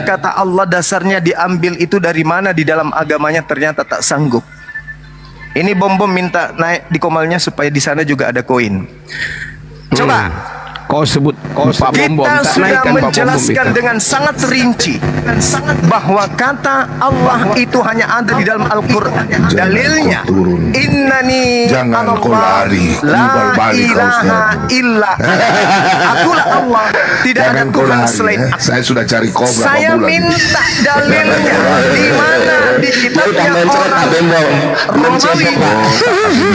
kata Allah dasarnya diambil itu dari mana di dalam agamanya, ternyata tak sanggup. Ini bom-bom minta naik di komalnya supaya di sana juga ada koin. Coba kau sebut Pak Bom-bom, kita sudah naikkan Pak Bom-bom menjelaskan itu dengan sangat rinci bahwa kata Allah itu hanya ada di dalam Al-Quran. Dalilnya, innani Jangan kau lari, la ilaha illa akulah Allah, tidak ada Tuhan selain aku. Saya sudah cari kau berapa Saya bulan. minta dalilnya di mana di kitabnya orang Romawi,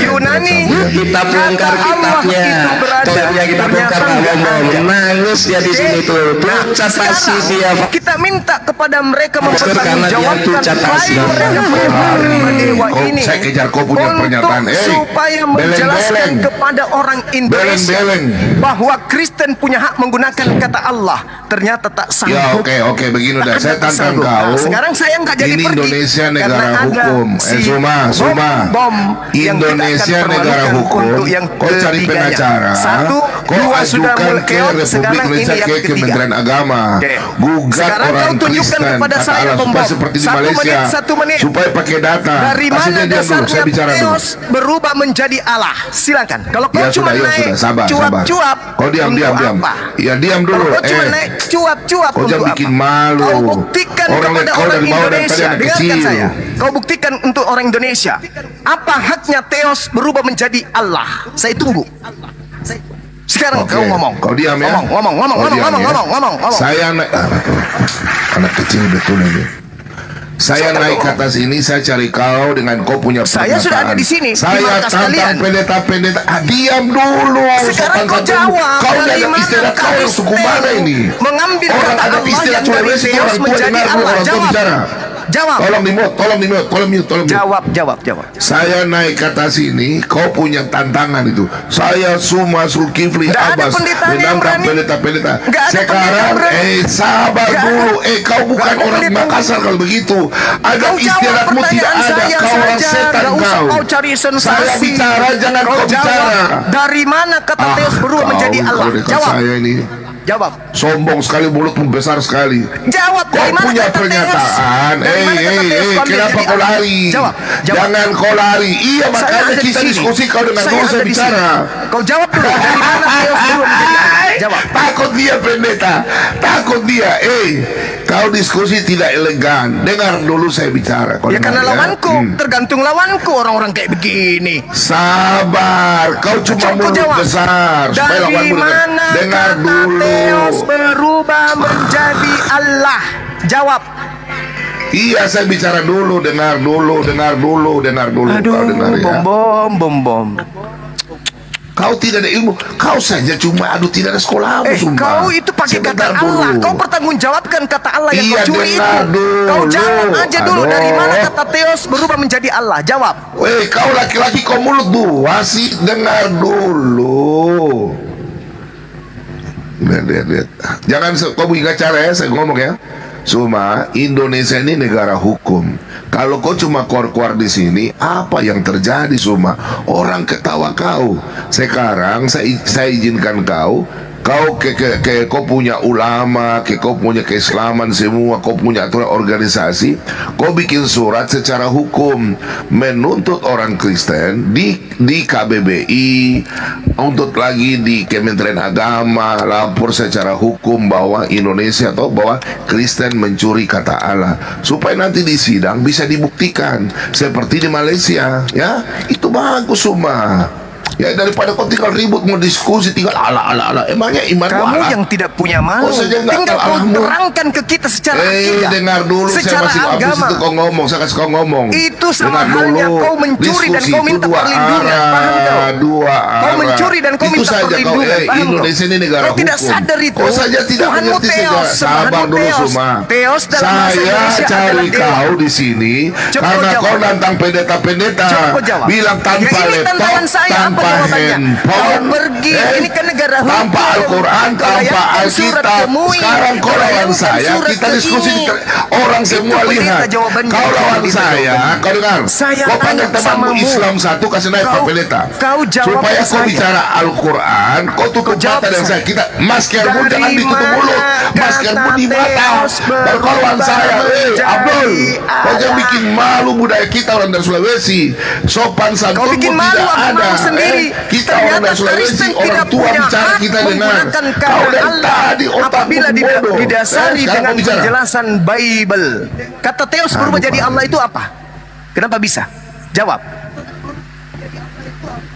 Yunani, kita kata bongkar Allah kitabnya. itu berada Kitabnya kita bongkar, Pak Bom-bom. Nangis dia di sini tuh. Tucat pasti dia. Kita minta kepada mereka karena dia mempertanggungjawabkan tucat pasti. dewa ini Saya kejar kau punya pernyataan. supaya menjelaskan kepada orang Indonesia bahwa Kristen punya hak menggunakan kata Allah, ternyata tak Ya sanggup. oke begini udah. Saya tantang Sanggup. kau. Sekarang saya nggak jadi Ini pergi Indonesia karena negara ada hukum. si Suma. bom yang kita akan Indonesia negara permalukan hukum. untuk yang Kau cari ketiganya. pengacara. Satu, Kau dua sudah ajukan mulai ke keok, Republik sekarang ini Indonesia, yang ke ketiga. Kementerian Agama. Oke. Gugat Sekarang orang kau tunjukkan Kristen kepada kata saya, Allah, Bom-bom. supaya seperti di Malaysia. Satu menit. Supaya pakai data. Dari Kasih mana dia diam dulu, saya dasarnya bicara dulu. Theos berubah menjadi Allah? Silakan. Kalau kau Ya cuma sudah, naik sabar. cuap-cuap, Kau diam. apa? Ya diam dulu. Kalau kau cuma naik cuap-cuap Kau untuk jangan apa? bikin malu. Kau buktikan Orang kepada kau orang dari bawah dan tadi Indonesia. anak Dengarkan kecil. saya. Kau buktikan untuk orang Indonesia. Apa haknya Theos berubah menjadi Allah? Saya tunggu. Sekarang Oke. kau ngomong. Kau diam ya. Ngomong. Kau diam ya. Saya naik anak kecil betul ini. Saya naik ke atas ini, saya cari kau dengan kau punya pernyataan. Saya sudah ada di sini, di Saya markas kalian. tantang pendeta. Diam dulu. Sekarang kau jawab. Kau dari ada mana istilah kau kau yang suku mana ini? mengambil Orang kata ada Allah istilah yang dari Sulawesi, Theos orang tua menjadi dengar dulu, Allah? orang tua Jawab. bicara. Jawab. Tolong di mute. Jawab. Saya naik ke atas ini, kau punya tantangan itu. Saya Suma Zulkifli Nggak ada Abbas pendeta yang menantang berani. pendeta-pendeta. Nggak ada Sekarang, pendeta yang berani. sabar Nggak dulu. ada. Kau bukan Nggak ada orang pendeta. Makassar kalau begitu. Ada Kau jawab istilahmu tidak pertanyaan ada. saya Kau orang saja. setan Nggak usah kau. kau cari sensasi. Saya bicara, jangan kau jawab. bicara. Dari mana kata Theos berubah menjadi Allah? Kau dekat Jawab. saya ini Jawab. sombong sekali, mulutmu besar sekali. Jawab. Kau Dari mana punya kata Theos? pernyataan. Dari mana kata Theos ambil Kenapa jadi kau Allah? lari? Jawab. Jangan kau lari. Iya, Saya makanya ada di kita sini. diskusi, kau dengan Saya dulu ada saya di bicara. sini. Kau jawab dulu. Dari mana Theos berubah menjadi Allah? Jawab. Takut dia pendeta. Takut dia. Kau diskusi tidak elegan. Dengar dulu saya bicara. Kau Ya dengar, karena lawanku, tergantung lawanku orang-orang kayak begini. Sabar. Kau cuma Coba kau mulut jawab. besar. Supaya Dari lawanmu dengar. mana Dengar kata dulu. Theos berubah menjadi Allah? Jawab. Iya, saya bicara dulu. Dengar dulu. Kau dengar ya. Bom. Kau tidak ada ilmu. Kau saja cuma tidak ada sekolahmu, sumpah. Kau itu pakai kata Sebentar Allah. dulu. Kau pertanggungjawabkan kata Allah yang Iya, kau curi itu. dengar dulu. Kau jawab aja dulu. Dari Aduh. mana kata Theos berubah menjadi Allah? Jawab. Kau laki-laki, kau mulut dua sih. Dengar dulu. Lihat. Jangan kau ingat cara ya, saya ngomong ya. Cuma Indonesia ini negara hukum. Kalau kau cuma keluar di sini, apa yang terjadi Suma? Orang ketawa kau. Sekarang saya izinkan kau kau punya ulama, kau punya keislaman semua, kau punya aturan organisasi, kau bikin surat secara hukum menuntut orang Kristen di KBBI, untuk lagi di Kementerian Agama, lapor secara hukum bahwa Indonesia atau bahwa Kristen mencuri kata Allah, supaya nanti di sidang bisa dibuktikan seperti di Malaysia, ya. Itu bagus semua. Ya, daripada kau tinggal ribut mau diskusi tinggal ala. Emangnya iman Kamu ala? yang tidak punya malu. Kau saja nggak Tinggal tahu kau Allahmu. terangkan ke kita secara akidah. Dengar dulu, saya secara masih habis agama. itu kau ngomong, saya kasih kau ngomong. Itu sama Dengar halnya dulu. kau mencuri dan Diskusi kau itu minta dua perlindungan. arah, Paham kau? dua arah. Kau mencuri dan kau itu minta saja perlindungan. kau, Paham kau? Indonesia ini negara Kau hukum. tidak sadar itu. Kau saja tidak Tuhanmu mengerti saja. Theos, Sabar Tuhanmu dulu Theos. Suma. Theos dalam bahasa Saya Indonesia cari adalah dewa. kau di sini Coba karena kau kau jawab. nantang pendeta-pendeta. Coba kau jawab. Bilang tanpa Ya, ini laptop, tantangan saya, apa tanpa jawabannya? handphone, Kau pergi, ini kan negara hukum. tanpa Al-Quran, Kau tanpa layangkan surat Alkitab. ke MUI. Sekarang kau Kau lawan layangkan saya, surat kita ke diskusi. ini. Orang semua lihat. Kau lawan saya, kau dengar. Kau panggil temanmu Islam satu, kasih naik Pak Pendeta. Kau jawab supaya kau saya. bicara Al-Quran, kau tutup mata dan saya. Kita maskermu jangan ditutup mulut, maskermu di mata. Baru kau lawan saya, Abdul, kau jangan bikin malu budaya kita orang dari Sulawesi. Sopan santunmu tidak ada. Kita orang dari Sulawesi, orang tua bicara kita dengar. Kau dari tadi otakmu bodoh. Didasari dengan penjelasan Bible. Kata Theos berubah jadi Allah itu apa? Kenapa bisa? Jawab.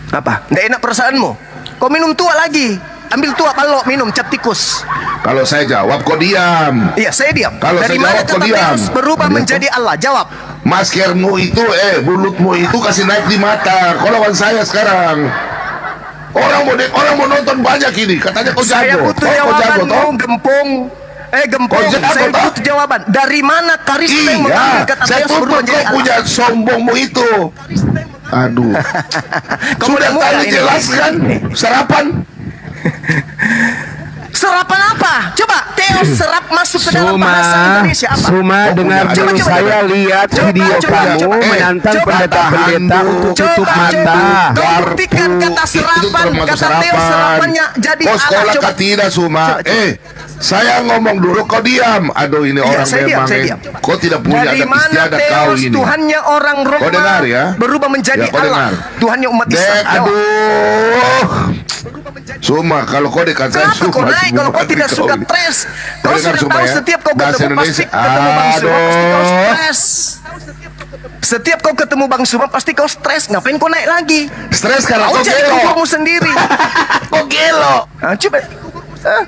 Apa? Nggak enak perasaanmu? Kau minum tua lagi. Ambil tua balok minum cap tikus. Kalau saya jawab kau diam. Iya, saya diam. Kalau dari saya mana jawab, kau kata diam. Theos berubah menjadi Allah? Jawab. Maskermu itu, bulutmu itu kasih naik di mata. Kau lawan saya sekarang. Orang mau nonton banyak ini. Katanya kau jago. Saya butuh jawabanmu, Gempung. Gempung, saya butuh jawaban. Dari mana karisma yang mengambil kata saya Theos berubah tuntut menjadi kau punya Allah? sombongmu itu. Aduh. Sudah tadi jelaskan. Sarapan. Serapan apa? Coba Theos serap masuk ke dalam bahasa Indonesia apa? Suma dengar dulu, saya lihat video kamu menantang pendeta-pendeta untuk tutup mata. Kau buktikan kata serapan, kata Theos serapannya jadi Kau Allah. sekolah Coba. tidak Suma? Saya ngomong dulu kau diam. Aduh ini orang saya memang diam. kau tidak punya Dari adat mana istiadat kau Theos ini. Tuhannya orang Roma Kau dengar ya? berubah menjadi Ya, kau Allah. dengar. Tuhannya umat Islam. Jawab. Aduh. Suma, kalau kau dikatakan Kenapa kau naik kalau kau tidak suka stres? Kau sudah tahu setiap kau ketemu pasti ketemu Bang Suma pasti kau stres. Setiap kau ketemu Bang Suma pasti kau stres. Ngapain kau naik lagi? Stres karena Kau kau jadi gelo. kuburmu sendiri. Kau gelo. Coba.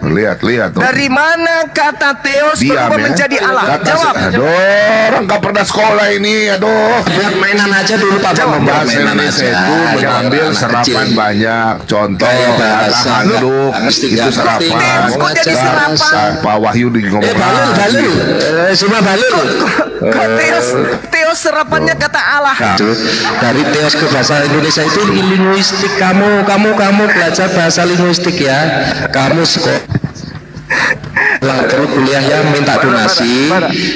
Lihat tuh. Dari mana kata Theos berubah menjadi Allah? Jawab. Aduh, orang gak pernah sekolah ini. Aduh. Buat mainan aja dulu Pak. Bahasa Indonesia itu mengambil serapan banyak. Contoh bahasa handuk itu serapan. Kok jadi serapan? Pak Wahyu di ngomong. Balul. Suma balul. Kok Theos serapannya kata Allah? Dari Theos ke bahasa Indonesia itu linguistik. Kamu belajar bahasa linguistik ya. Kamu terus kuliah ya minta donasi,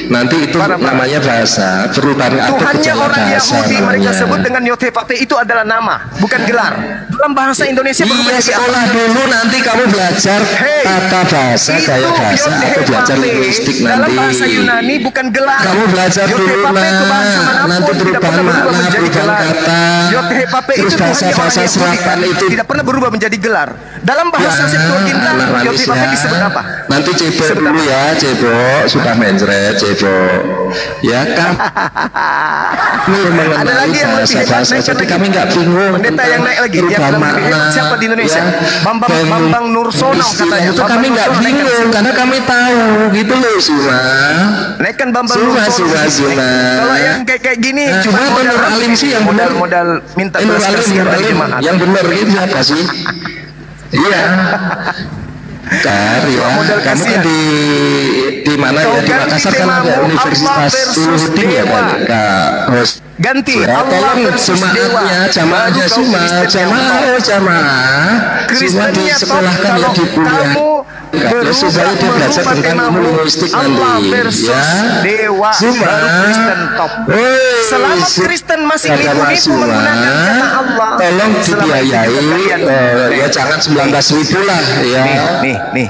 nanti itu namanya bahasa perubahan atau Tuhannya orang bahasa Yahudi mereka namanya. sebut dengan Yotepape itu adalah nama, bukan gelar. Dalam bahasa Indonesia berubah Iya, jadi sekolah dulu nanti kamu belajar tata bahasa, gaya bahasa, atau belajar linguistik dalam nanti. bahasa Yunani bukan gelar. Kamu belajar dulu Yotepape ke bahasa manapun nanti tidak perubahan pernah berubah makna, menjadi perubahan gelar. kata, Yotepape terus itu Tuhannya bahasa-bahasa orang Yahudi serapan itu tidak pernah berubah menjadi gelar. Dalam bahasa Septuaginta Yotepape disebut apa? Nanti cebo dulu ya, cebo sudah mencret, cebo ya kan. Ada lagi yang lebih hebat bahasa, naik jadi lagi. kami nggak bingung. Pendeta yang naik lagi, yang perubahan lebih hebat makna, siapa di Indonesia? ya. Bambang Nursono katanya. Itu kami nggak bingung karena kami tahu gitu loh Suma. Naikkan Bambang Suma. Kalau yang kayak gini Cuma Nur Alim sih yang benar. modal minta Nur belas kasihan dari Alim jemaat. yang benar gitu siapa sih? Iya. Cari ya. Modal Kamu kan kasihan. di mana ya? Di Makassar kan ada temamu Universitas Allah Uluhudin ya Dewa. kan? Kak host. Ganti Ya, Allah tolong versus Dewa. jemaatnya, jamaahnya Baru kau Kristen yang top. jamaah. Semua Kristennya top disekolahkan ya kalau di kuliah. kamu Ya, supaya dia belajar merubah tentang temamu linguistik Allah nanti. versus Ya. Dewa. Suma. Baru Kristen top. Selama Kristen masih nipu-nipu menggunakan kata Allah, tolong selama itu dibiayai juga kalian. ya jangan 19.000 lah ya. Nih.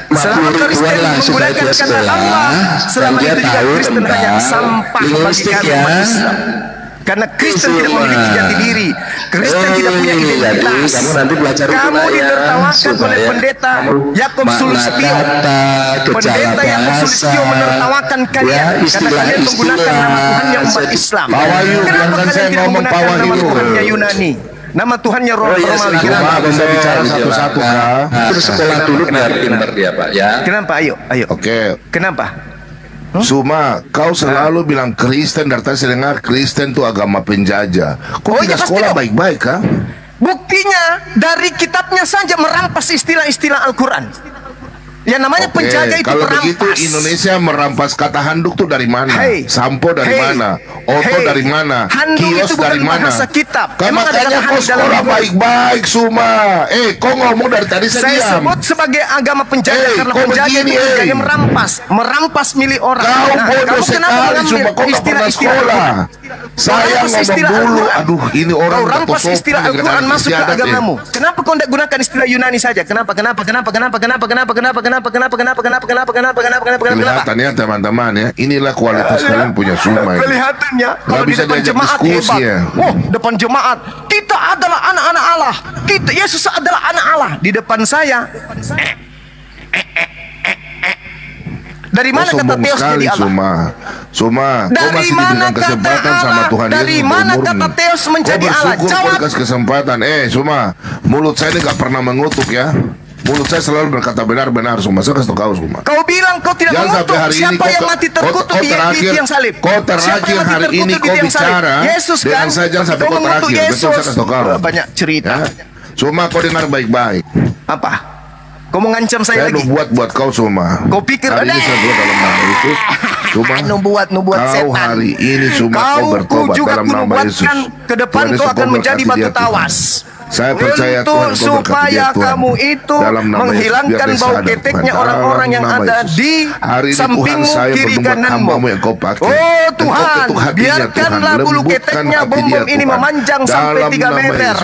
Selama 50 Kristen ribuan lah supaya menggunakan dia kata sekolah Allah, dan selama dia itu juga tahu Kristen hanya tentang sampah bagi linguistik kami ya. umat Islam. Karena Kristen tidak memiliki jati diri. Kristen tidak punya Jadi identitas. kamu nanti belajar itu Kamu lah ya, ditertawakan oleh supaya pendeta kamu Yakob makna Sulistyo. kata, gejala Pendeta Yakob bahasa, Sulistyo menertawakan kalian ya, karena kalian menggunakan nama Tuhannya umat Jadi, Islam. Pak Wahyu, Kenapa biarkan kalian saya tidak ngomong, Pak menggunakan nama Wahyu. Tuhannya Yunani? Nama Tuhannya Romawi. silakan, Kenapa Pak, bisa bicara satu-satu, Kak? Terus sekolah dulu biar pinter dia Pak ya. Kenapa? Ayo. Oke. Kenapa? Suma, kau selalu bilang Kristen, dari tadi saya dengar Kristen itu agama penjajah. Kau Oh, iya, tidak pasti sekolah dong. baik-baik, kah? Buktinya dari kitabnya saja merampas istilah-istilah Al-Quran. Yang namanya Oke, penjaga itu kalau merampas. begitu Indonesia merampas kata handuk tuh dari mana? Sampo dari mana? Oto dari mana? Handuk Kios itu bukan dari mana? bahasa kitab. Kan Emang ada makanya kata kau handuk dalam sekolah Bible? baik-baik Suma. Kau ngomong dari tadi saya Saya diam. sebut sebagai agama penjaga karena kau penjaga begini, itu kerjanya merampas milik orang. Kau bodoh kamu kenapa sekali, mengambil Suma. Kau nggak pernah sekolah. Saya rampas ngomong istilah dulu. Al-Quran. Aduh, ini orang Kau rampas istilah Al-Quran masuk ke agamamu. Kenapa kau tidak gunakan istilah Yunani saja? Kenapa? Kelihatannya teman-teman ya, inilah kualitas kalian punya Suma. Kelihatannya kalau di bisa depan diajak jemaat diskusi hebat. ya. Oh, depan jemaat kita adalah anak-anak Allah. Kita Yesus adalah anak Allah. Di depan saya. Dari mana kata Theos jadi Allah? Suma, kau masih diberikan kesempatan sama Tuhan Yesus. Dari mana kata Theos menjadi Allah? Kau dikasih kesempatan. Suma, mulut saya ini gak pernah mengutuk ya. Mulut saya selalu berkata benar-benar, Suma. Saya kasih tau kau, Suma. Kau bilang kau tidak mengutuk. Siapa yang mati terkutuk di tiang salib? Kau terakhir hari ini kau bicara Yesus dengan kan? saya jangan sampai kau terakhir. Betul, saya kasih tau kau. Banyak cerita. Suma, kau dengar baik-baik. Apa? Kau mau ngancam saya lagi? Saya buat kau Suma. Kau pikir hari ini saya buat dalam nama Yesus. Suma, nubuat kau setan. hari ini Suma kau bertobat dalam nama Yesus. Ke depan kau akan menjadi batu tawas. Saya percaya Tuhan supaya kamu itu menghilangkan bau keteknya orang-orang yang ada di sampingmu, kiri kananmu. Oh Tuhan, biarkanlah bulu keteknya bom-bom ini memanjang sampai 3 meter.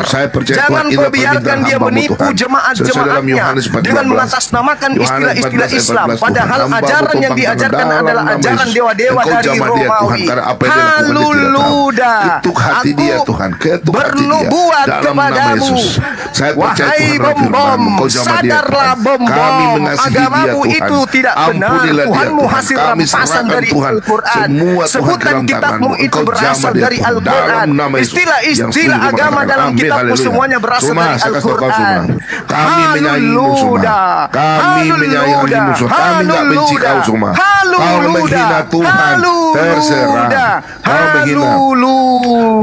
Jangan kau biarkan dia menipu jemaat-jemaatnya dengan mengatasnamakan istilah-istilah Islam. Padahal ajaran yang diajarkan adalah ajaran dewa-dewa dari Romawi. Haleluya. Aku bernubuat kepada Yesus. Saya percaya wahai bom-bom, sadarlah bom-bom, agamamu itu tidak benar. Tuhanmu hasil rampasan dari Al-Quran. Sebutan kitabmu itu berasal dari Al-Quran. Istilah-istilah agama dalam kitabmu semuanya berasal dari Al-Quran. Kami menyayangimu semua. Kami menyayangi musuh. Kami tidak benci kau semua. Kau menghina Tuhan. Terserah. Kau menghina.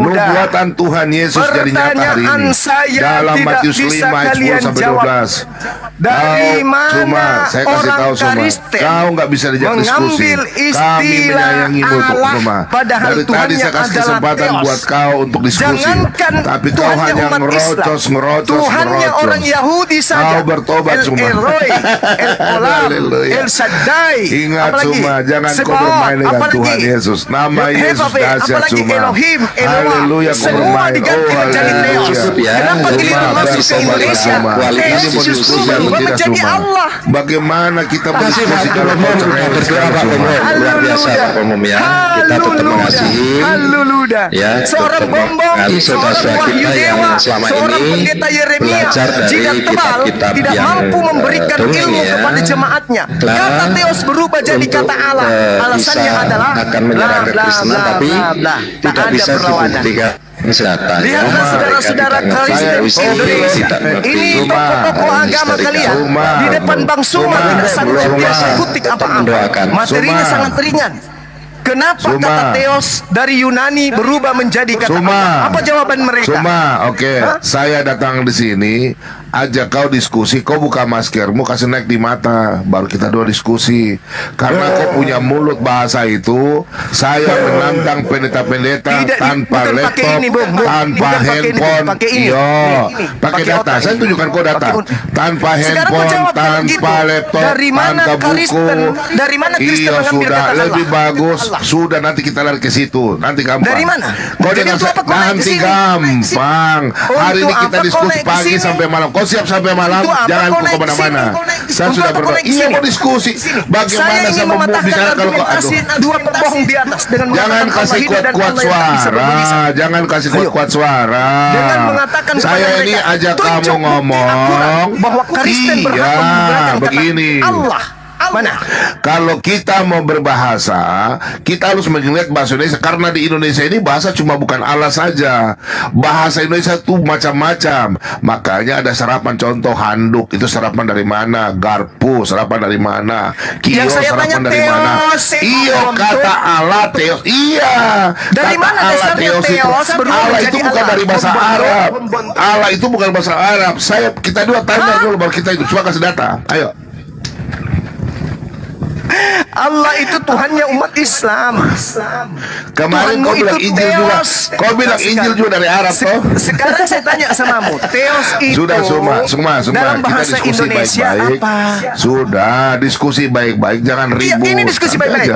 Nubuatan Tuhan Yesus jadi nyata hari ini. Dalam Matius 5 ayat 10 sampai 12. Dari mana saya kasih tahu semua. Kau nggak bisa dijak diskusi. Kami menyayangimu semua. Dari tadi saya kasih kesempatan buat kau untuk diskusi. Tapi kau hanya ngerocos. Tuhannya orang Yahudi saja. Kau bertobat semua. El Shaddai. Ingat semua, jangan kau bermain dengan Tuhan Yesus. Nama Yesus dahsyat semua. Haleluya, kau bermain. Diganti menjadi Theos. Kenapa kita masuk ke Indonesia? Theos justru berubah menjadi Allah. Bagaimana kita berdiskusi kalau mau cerai? Luar biasa Pak Umum ya. Kita tetap mengasihi. Haleluya. Ya, seorang bom-bom, saudara-saudara Wahyu kita yang Dewa, selama seorang ini pendeta Yeremia, belajar dari jika tebal kitab-kitab tidak yang mampu memberikan dongeng ilmu ya. kepada jemaatnya. Kata Theos berubah jadi Untuk, kata Allah. Alasannya bisa adalah akan menyerang kekristenan, tapi tidak bisa dibuktikan. Lihatlah saudara-saudara Kristen Indonesia. Ini tokoh-tokoh agama kalian di depan Bang Suma tidak sanggup biasa kutik apa-apa. Materinya sangat ringan. Kenapa kata Theos dari Yunani berubah menjadi kata Allah? Apa jawaban mereka? Saya datang di sini ajak kau diskusi, kau buka maskermu, kasih naik di mata, baru kita dua diskusi. Karena kau punya mulut bahasa itu, saya menantang pendeta-pendeta tanpa laptop, tanpa handphone, pakai data. Saya tunjukkan kau data, tanpa handphone, tanpa laptop, tanpa buku. Dari mana Kristen mengambil sudah kata lebih Allah? bagus. Sudah, nanti kita lari ke situ. Nanti gampang. Dari mana? Kau dengan nanti gampang. Hari ini kita diskusi pagi sampai malam. Kau siap sampai malam? Jangan kau kemana-mana. Saya sudah berdoa. Iya, mau diskusi. Bagaimana saya membuktikan kalau kau dua pembohong di atas dengan jangan kasih kuat-kuat suara. Jangan kasih kuat-kuat suara. Dengan mengatakan saya ini ajak kamu ngomong bahwa Kristen berhak menggunakan begini. Allah. Mana? Kalau kita mau berbahasa, kita harus mengingat bahasa Indonesia. Karena di Indonesia ini bahasa cuma bukan Allah saja. Bahasa Indonesia tuh macam-macam. Makanya ada serapan, contoh handuk itu serapan dari mana? Garpu serapan dari mana? Kio serapan dari mana? Iyo, kata Allah Theos. Iya. Dari mana Allah Theos itu? Allah itu bukan dari bahasa Arab. Allah itu bukan bahasa Arab. Kita dua tanya dulu baru kita itu. Coba kasih data. Ayo. Allah itu Tuhannya umat Islam. Kemarin kau bilang Injil juga. Kau bilang Injil juga dari Arab toh. Sekarang saya tanya samamu, Theos itu sudah semua dalam bahasa kita diskusi Indonesia baik-baik. apa? Sudah diskusi baik-baik, jangan ribut. Ini diskusi baik-baik.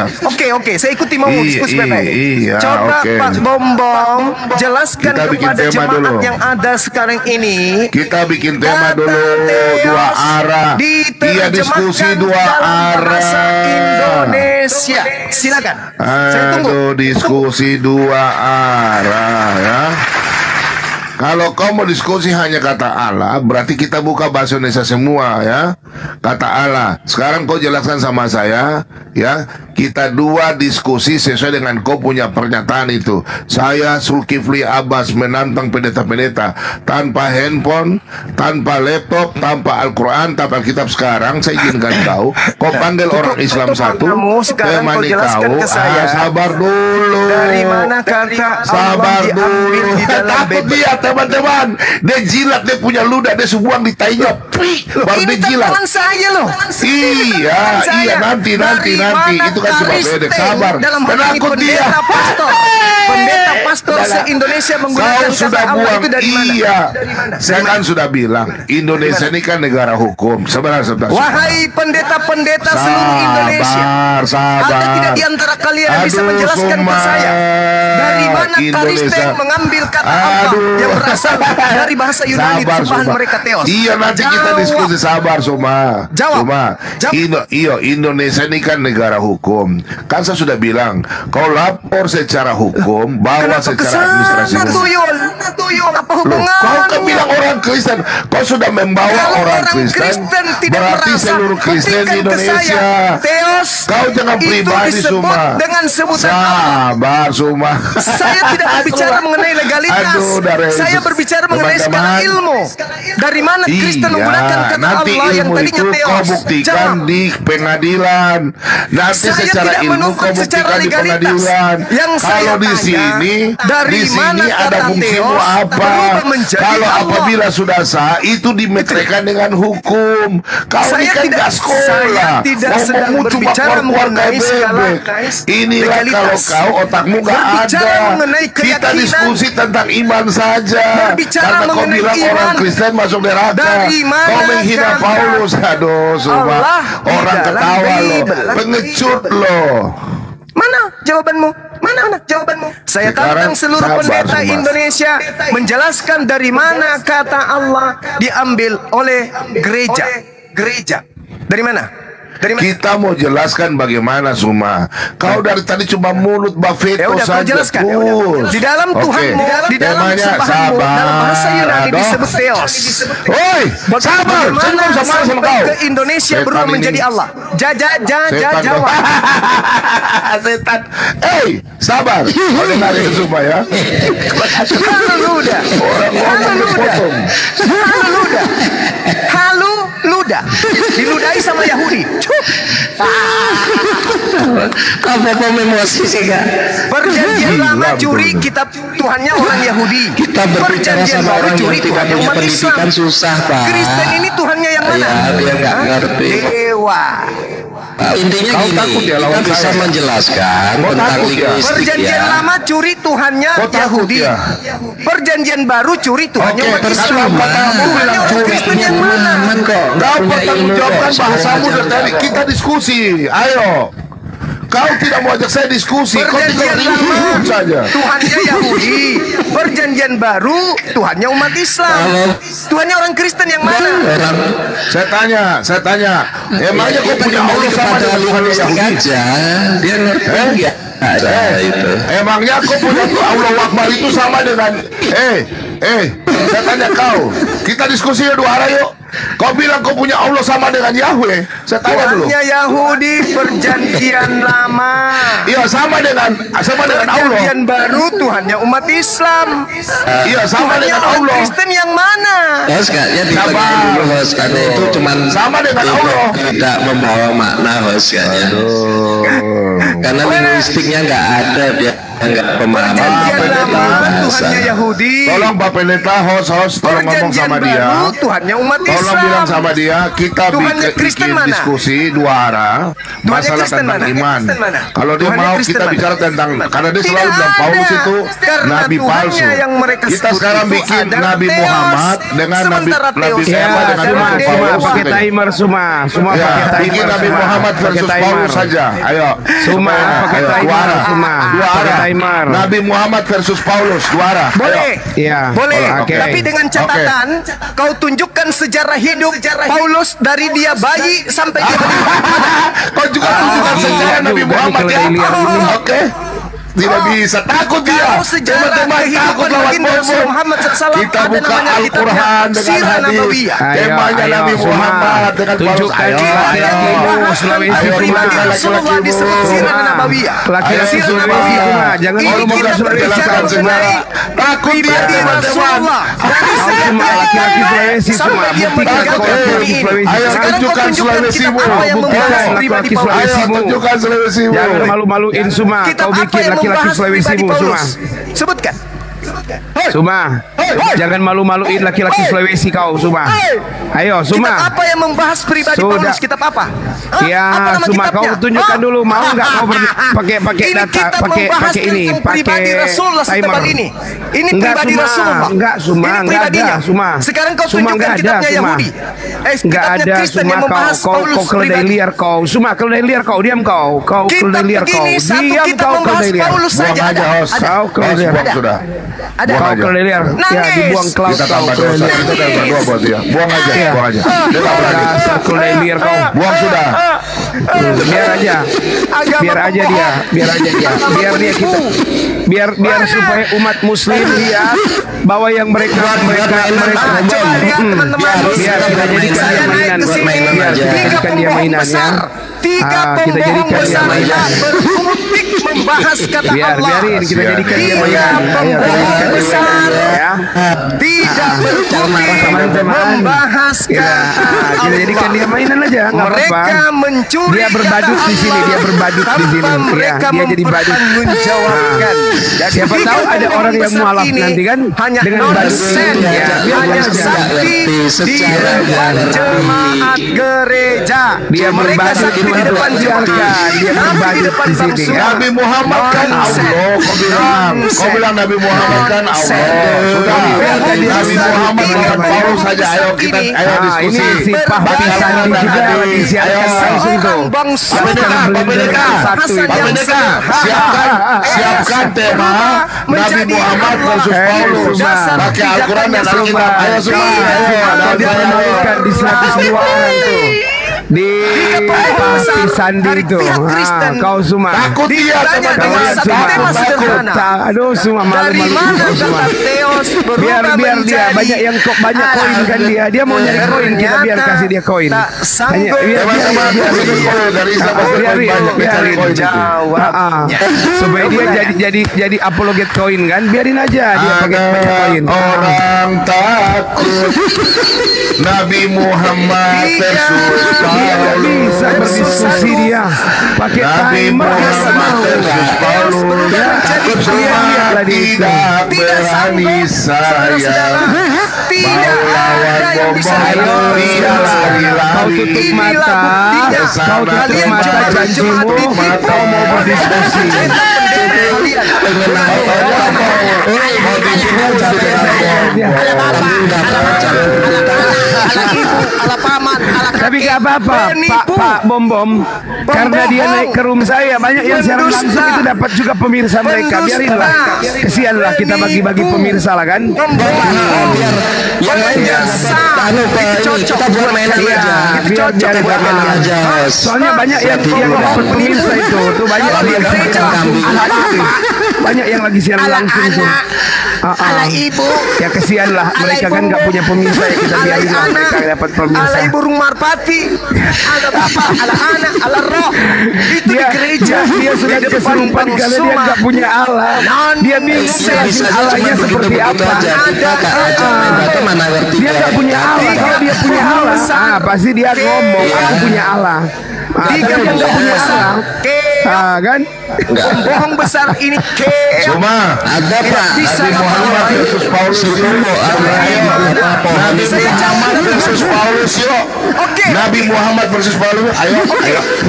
Oke, saya ikuti mau diskusi baik-baik. Iya, coba Pak Bombong jelaskan kepada jemaat dulu yang ada sekarang ini. Kita bikin tema dulu, dua arah. Iya, diskusi dua arah. Indonesia, silakan. Saya tunggu. Diskusi dua arah ya. Kalau kau mau diskusi hanya kata Allah, berarti kita buka bahasa Indonesia semua ya. Kata Allah. Sekarang kau jelaskan sama saya ya. Kita dua diskusi sesuai dengan kau punya pernyataan itu. Saya Zulkifli Abbas menantang pendeta-pendeta tanpa handphone, tanpa laptop, tanpa Al-Quran, tanpa kitab. Sekarang saya izinkan kau panggil orang Islam satu, temani kau. Sabar dulu. Dari mana kata sabar dulu. Takut dia teman-teman. Dia jilat, dia punya ludah, dia sebuang di tainya. Baru dia jilat. Tangan saya loh. Iya, nanti. Itu kan cuma beda, sabar. Penakut dia. Pendeta pastor se-Indonesia menggunakan sudah kata Allah itu dari mana? Iya. Saya kan sudah bilang, Indonesia ini kan negara hukum. Sebenarnya. Wahai pendeta-pendeta seluruh Indonesia, sabar. ada tidak di antara kalian yang bisa menjelaskan ke saya dari mana Kristen mengambil kata Allah yang berasal dari bahasa Yunani sembahan mereka Theos? Iya, nanti kita diskusi. Sabar Suma. Jawab. Indonesia ini kan negara hukum. Kan saya sudah bilang, kau lapor secara hukum, bawa secara administrasi. Tuyul, apa hubungan? Kau kan bilang orang Kristen, kau sudah membawa orang Kristen, berarti seluruh Kristen di Indonesia. Theos, kau jangan pribadi Suma. Dengan sebutan sabar Suma. Saya tidak berbicara mengenai legalitas. Saya berbicara mengenai skala ilmu. Dari mana Kristen menggunakan kata Allah yang tadinya Theos? Kau buktikan di pengadilan. Nanti secara ilmu kau buktikan di pengadilan. Kalau di sini, ada fungsimu apa? Kalau apabila sudah sah, itu dimeteraikan dengan hukum. Kau ini kan gak sekolah. Ngomongmu cuma keluarga bebek. Inilah kalau kau otakmu gak ada. Kita diskusi tentang iman saja. Karena kau bilang orang Kristen masuk neraka. Kau menghina Paulus. Aduh, Suma. Orang ketawa loh, pengecut loh. Mana jawabanmu? Mana jawabanmu? Saya tantang seluruh pendeta Indonesia menjelaskan dari mana kata Allah diambil oleh gereja. Dari mana? Kita mau jelaskan bagaimana Suma. Kau dari tadi cuma mulut bafeto saja. Jelaskan. Di dalam Tuhanmu, di dalam sembahanmu, dalam bahasa Yunani disebut Theos. Oi, sabar. Bagaimana sampai ke Indonesia berubah menjadi Allah? Jawab. Setan. Sabar. Kau dengarin Suma ya. Halu luda. Diludahi sama Yahudi. Apa emosi sih Kak? Perjanjian lama curi kitab Tuhannya orang Yahudi. Kita berbicara sama orang yang tidak punya pendidikan susah Pak. Kristen ini Tuhannya yang mana? Ya, dia nggak ngerti. Dewa. Intinya gini, kita bisa menjelaskan tentang linguistik ya. Perjanjian lama curi Tuhannya Yahudi. Perjanjian baru curi Tuhannya umat Islam. Kristen yang mana? Kau pertanggungjawabkan bahasamu dari tadi. Kita diskusi. Ayo. Kau tidak mau ajak saya diskusi. Perjanjian lama saja Tuhannya Yahudi. Perjanjian baru Tuhannya umat Islam. Tuhannya orang Kristen yang mana? Saya tanya. Emangnya kau punya Allah sama dengan Tuhannya Yahudi? Dia ngerti enggak? Emangnya kau punya Allah Akbar itu sama dengan saya tanya kau. Kita diskusi dua arah yuk. Kau bilang kau punya Allah sama dengan Yahweh. Saya tanya dulu. Tuhannya Yahudi perjanjian lama. Iya, sama dengan Allah. Perjanjian baru Tuhannya umat Islam. Iya, sama dengan Allah. Kristen yang mana? Ya dibagi dulu karena itu cuman sama dengan Allah. Tidak membawa makna kayaknya. Karena linguistiknya nggak ada dia Perjanjian lama Tuhannya Yahudi. Tolong Pak Pendeta, host tolong ngomong sama dia. Tuhannya umat Islam. Tolong bilang sama dia, kita bikin diskusi dua arah masalah tentang iman. Kalau dia mau kita bicara tentang, karena dia selalu bilang Paulus itu nabi palsu. Kita sekarang bikin Nabi Muhammad dengan Nabi Isa dengan Nabi Paulus. Pakai timer semua pakai timer. Bikin Nabi Muhammad versus Paulus saja. Ayo. Semua pakai timer semua. Dua arah. Nabi Muhammad versus Paulus dua arah. Boleh. Iya. Boleh. Tapi dengan catatan kau tunjukkan sejarah hidup Paulus dari dia bayi sampai dia kau juga tunjukkan sejarah Nabi Muhammad ya. Oke. Tidak bisa, takut dia. Teman-teman takut lawan Muhammad. Kita buka Al-Quran dengan hadis. Temanya Nabi Muhammad dengan Paulus. Ayo, laki-laki laki-laki semua. Jangan ngomong semua. Takut dia teman-teman. Laki-laki Sulawesi semua. Ayo tunjukkan Sulawesimu. Ayo tunjukkan Sulawesimu. Jangan malu-maluin semua. Kau bikin laki-laki Sulawesimu semua. Sebutkan. Suma, jangan malu-maluin laki-laki Sulawesi kau, Suma. Ayo, Suma. Kitab apa yang membahas pribadi Paulus? Kitab apa? Ya, Suma, kau tunjukkan dulu. Mau nggak kau pakai data, pakai ini, pakai timer ini. Ini pribadi Rasul, Pak. Enggak, Suma, enggak ada, Suma. Sekarang kau tunjukkan kitabnya Yahudi. Enggak ada, Suma, kau keledai liar kau. Suma, keledai liar kau, diam kau. Kau keledai liar kau. Diam kau keledai liar. Buang aja, host. Kau keledai liar. Sudah. Kau keledai liar. Ya, dibuang ke laut kau. Buang aja. Keledai liar kau. Buang sudah. Biar aja dia. Biar dia kita. Biar supaya umat muslim lihat bahwa yang mereka biar kita jadikan dia mainan. Biar kita jadikan dia mainan ya. Kita jadikan dia mainan. Membahas kata Allah. Biarin kita jadikan dia mainan. Tidak membahas kita jadikan dia mainan aja. Mereka mencuri. Dia berbadut di sini. Dia jadi badut. Menjawabkan. Siapa tahu ada orang yang mualaf nanti kan dengan badut hanya sakti di depan jemaat gereja. Dia berbadut di depan jemaat. Dia berbadut di sini. Nabi Muhammad kan Allah. Kau bilang Nabi Muhammad kan Allah. Sudah. Nabi Muhammad bukan Paulus saja. Ayo kita diskusi. Ini si Pak Sandi juga disiarkan langsung tuh. Pak Pendeta, siapkan tema Nabi Muhammad versus Paulus. Pakai Al-Quran dan Alkitab. Ayo semua. Dia menemukan di 102 orang tuh. Di Pak Sandi itu. Kau semua. Takut dia teman-teman. Takut. Aduh semua malu-malu semua. Biar dia banyak yang banyak koin kan dia. Dia mau nyari koin, kita biar kasih dia koin. Supaya dia jadi apologet koin kan. Biarin aja dia pakai banyak koin. Orang takut Nabi Muhammad versus Dia bisa berdiskusi dia pakai timer versus Paulus. Takut semua tidak berani saya. Tidak ada yang bisa. Kau tutup mata. Kau tutup mata janjimu. Kau mau berdiskusi. Tapi gak apa-apa Pak Bom karena dia naik ke room saya banyak yang siaran langsung itu dapat juga pemirsa mereka. Biarinlah, kesianlah kita bagi-bagi pemirsa lah kan. Yang lainnya kita buat mainan aja. Biar aja. Soalnya banyak yang dapat pemirsa itu tuh banyak yang banyak yang lagi siaran langsung tuh. Ala ibu. Ya kesian lah mereka kan nggak punya pemirsa ya kita biarin lah mereka dapat pemirsa. Ala ibu rumah marpati. Ala bapak, ala anak, ala roh. Itu di gereja. Dia sudah kesurupan karena dia nggak punya Allah. Dia bingung jelasin Allahnya seperti apa. Dia nggak punya Allah. Kalau dia punya Allah, pasti dia ngomong aku punya Allah. Tiga bohong besar. Kan? Bohong besar ini Cuma ada Pak Nabi Muhammad versus Paulus. Nabi Muhammad versus Paulus yuk. Oke. Nabi Muhammad versus Paulus. Ayo.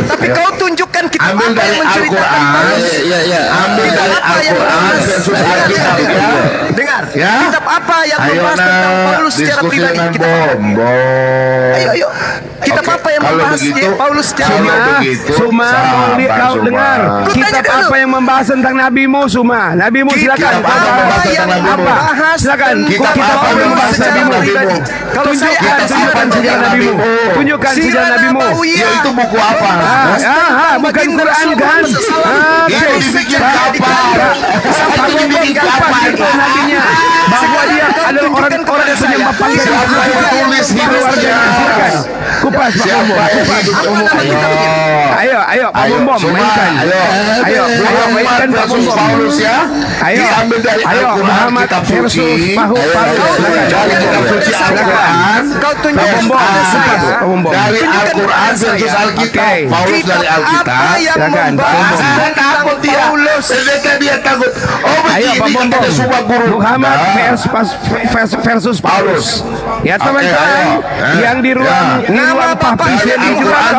Tapi kau tunjukkan kitab ambil apa dari yang menceritakan Paulus. Ambil dari Al-Quran versus Alkitab. Dengar. Ya. Kitab apa yang membahas tentang Paulus secara pribadi? Kitab Ayo. Kitab apa yang membahas Paulus secara pribadi? Suma mau kau dengar. Kitab apa yang membahas tentang nabimu Suma? Nabimu silakan. Silakan. Kitab apa yang membahas nabimu? Tunjukkan sejarah nabimu. Tunjukkan sejarah nabimu. Ya itu buku apa? Bukan Quran kan? Itu dibikin kapal. Itu nabinya. Bahwa dia adalah orang-orang yang penyembah panggilan. Siapa yang tulis hidupnya? Kupas Pak Bom. Ayo Pak Bom mainkan. Ayo mainkan Pak Bom. Paulus ya. Diambil dari Al-Quran Muhammad kitab versus suci. Dari kitab suci Al-Quran. Kau tunjukkan pada saya Dari Al-Quran versus Alkitab. Paulus dari Alkitab. Silakan. Takut dia. Dia takut. Oh begini ada semua guru. Muhammad versus Paulus. Ya teman-teman yang di ruang publis ini juga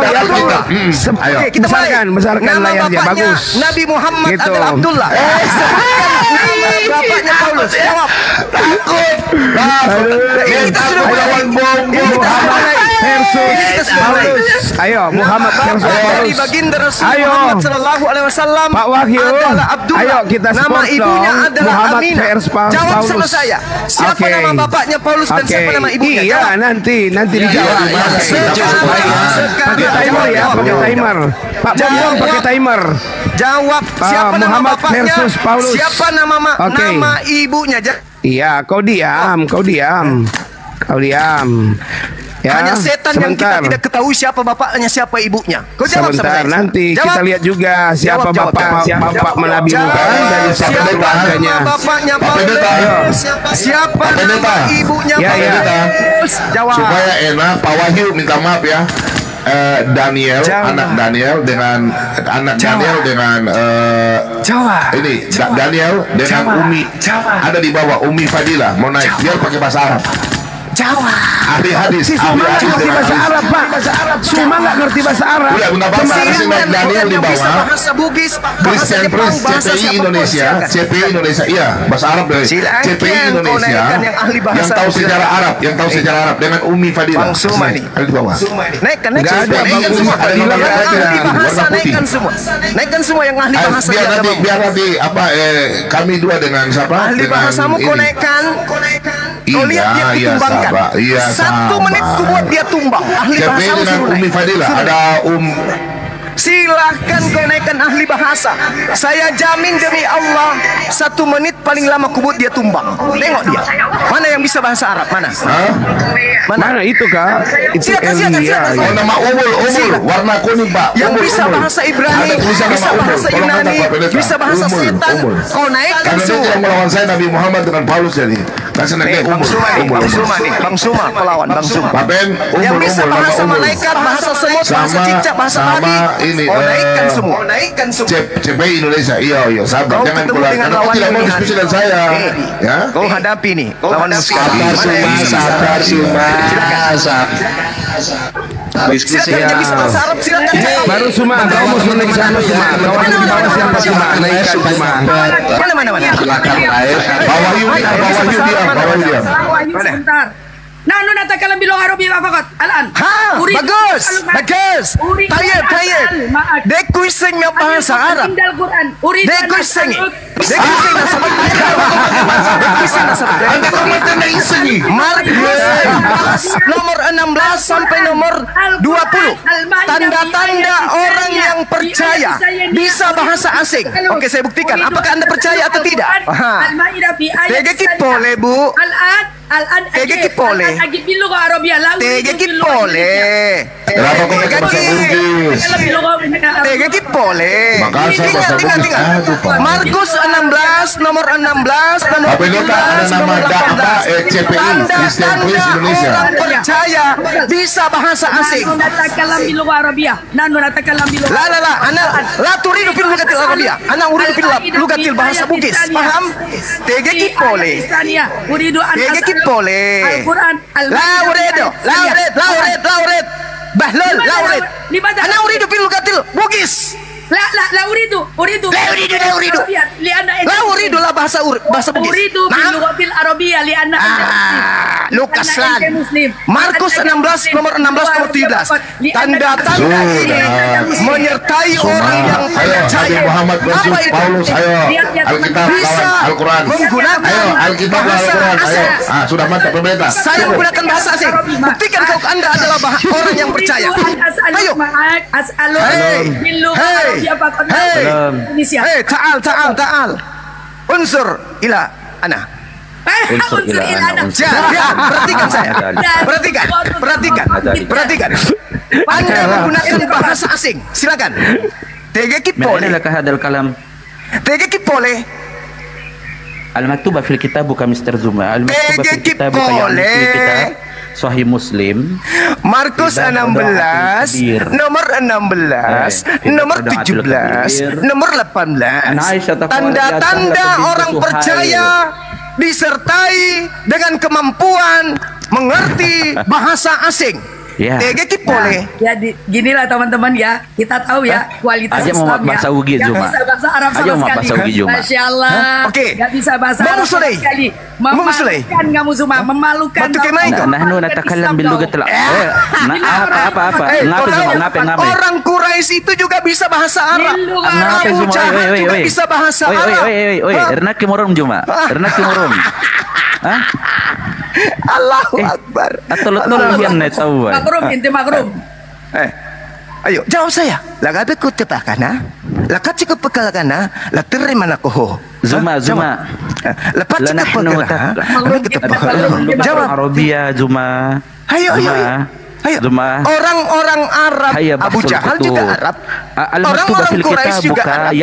besarkan layarnya bagus. Nabi Muhammad adalah Abdullah. Sebutkan nama bapaknya Paulus. Jawab. Takut. Kita sudah lawan bom. Muhammad versus Paulus. Ayo Muhammad versus dari Paulus. baginda Rasul Muhammad sallallahu alaihi wasallam. Pak Wahyu. Adalah Abdullah. Ayo kita nama ibunya adalah Muhammad Aminah. versus Paulus. Jawab sama saya. Siapa nama bapaknya Paulus dan siapa nama ibunya? Iya, nanti dijawab. Pakai timer ya, pakai timer. Pak Bom pakai timer. Jawab siapa nama Muhammad bapaknya? versus Paulus. Siapa nama ibunya? Iya, kau diam. Ya, hanya setan yang kita tidak ketahui siapa bapaknya, siapa ibunya. Kau jawab sebentar, sama nanti jawab. kita lihat juga siapa bapak menabi bukan dari siapa keluarganya. Bapaknya Paulus. Siapa nama ibunya Paulus? Jawab. Supaya enak, Pak Wahyu minta maaf ya. Daniel, anak Daniel dengan ini Daniel dengan Umi ada di bawah. Umi Fadilah mau naik, biar pakai bahasa Arab. Jawab. Ahli hadis. Suma nggak ngerti bahasa Arab, Pak. Suma nggak ngerti bahasa Arab. Udah, Daniel di bawah. Bahasa Bugis, Christian Prince, CPI Indonesia, iya, bahasa Arab dari CPI Indonesia. Yang tahu sejarah Arab, dengan Umi Fadilah. Bang Suma nih. Ada di bawah. Naikkan semua. Ahli bahasa naikkan semua yang ahli bahasa. Biar nanti kami dua dengan siapa? Ahli bahasamu kau naikkan. Kau lihat dia ditumbangkan. Satu menit ku buat dia tumbang. Ahli bahasamu suruh naik. Umi Fadilah ada Silahkan kau naikkan ahli bahasa. Saya jamin demi Allah 1 menit paling lama ku buat dia tumbang. Tengok dia. Mana yang bisa bahasa Arab? Mana? Mana itu Kak? Itu silakan. Oh, nama Umul warna kuning Pak. Yang bisa bahasa Ibrani, bisa bahasa Yunani, bisa bahasa setan. Kau naikkan semua. Yang melawan saya Nabi Muhammad dengan Paulus jadi. Kasih naik Bang Suma nih. Bang Suma kelawan Bang Suma. Yang bisa bahasa malaikat, bahasa semut, bahasa cicak, bahasa babi. Ini naikkan semua. CPI Indonesia. Iya, sabar. Jangan pulang. Karena kau tidak mau diskusi dengan saya. Ya. Kau hadapi nih. Lawan sabar Suma. Diskusi ya. Silakan. Baru Suma, kau mau naik sana Suma. Kau ada di bawah siapa Suma? Naikkan Suma. Mana? Silakan naik. Bawah diam. Sebentar. Nanu natakalam bilong Arabi fakot. Alan. Bagus. Tayyib. Dekui sing bahasa Arab. Dekui sing nomor 16 sampai nomor 20. Tanda-tanda orang yang percaya bisa bahasa asing. Oke, saya buktikan. Apakah Anda percaya atau tidak? Tege kipole, Bu. Tege kipole. Kenapa kau pakai bahasa Bugis? Tega Kipole. Makassar bahasa Bugis. Aduh, Pak. Markus 16 nomor 16 nomor Apa ini ada nama CPI Christian Police Indonesia. Orang percaya bisa bahasa asing. La ana la turidu fil lugatil arabiyah. Ana uridu fil lugatil bahasa Bugis. Paham? Tega Kipole. Tega Kipole. Lauret. Bahlul, lauret. Ana uridu fil lugatil Bugis. La uridu. La uridu lah bahasa Bugis. Uridu bil lughatil arabiyyah li anna Lukas lagi. Markus 16 nomor 17. Tanda-tanda ini menyertai orang yang percaya. Muhammad Apa itu? Paulus, ayo. Alkitab Bisa lawan Al-Quran. menggunakan Ayo, Alkitab lawan bahasa Al-Quran. Ayo. asing. Sudah mantap pemerintah. Saya menggunakan bahasa asing. Buktikan kalau Anda adalah orang yang percaya. Ayo. Hey, ta'al. Unsur ila ana. Unsur ila ana. Perhatikan saya. Perhatikan. Anda menggunakan bahasa asing. Silakan. Tega Kipole. Hadal kalam. Tega Kipole. Al-maktuba fil kitab bukan Mr. Zuma. Al-maktuba fil kitab bukan kitab Sahih Muslim. Markus 16 nomor 16 nomor 17 nomor 18. Tanda-tanda orang percaya disertai dengan kemampuan mengerti bahasa asing. Ya. Tega Kipole. Ya, ginilah teman-teman ya, kita tahu ya kualitas Aja mau Islam ya. bahasa Ugi Gak Juma. bisa bahasa Arab Aja sama mau sekali. bahasa Ugi Juma. Masya Allah. Oke. Gak bisa bahasa Arab sama sekali. Memalukan kamu semua, memalukan. Batu kemai itu. Nahnu natakallam bil lugatil apa. Ngape. Orang Quraisy itu juga bisa bahasa Arab. Ngape Abu Juma? Jahal juga bisa bahasa Arab. Ernak kimurum Juma. Hah? Allahu Akbar. Atau yang tahu. Makrum. Ayo jawab saya. Lagabe ku tepakana. Lakat cukup pekalakana. La terima nakoho. Zuma. Lepas cukup pekalakana. Jawab. Arabia Zuma. Ayo. Zuma. Orang-orang Arab, Abu Jahal juga Arab. Orang-orang Quraisy juga Arab.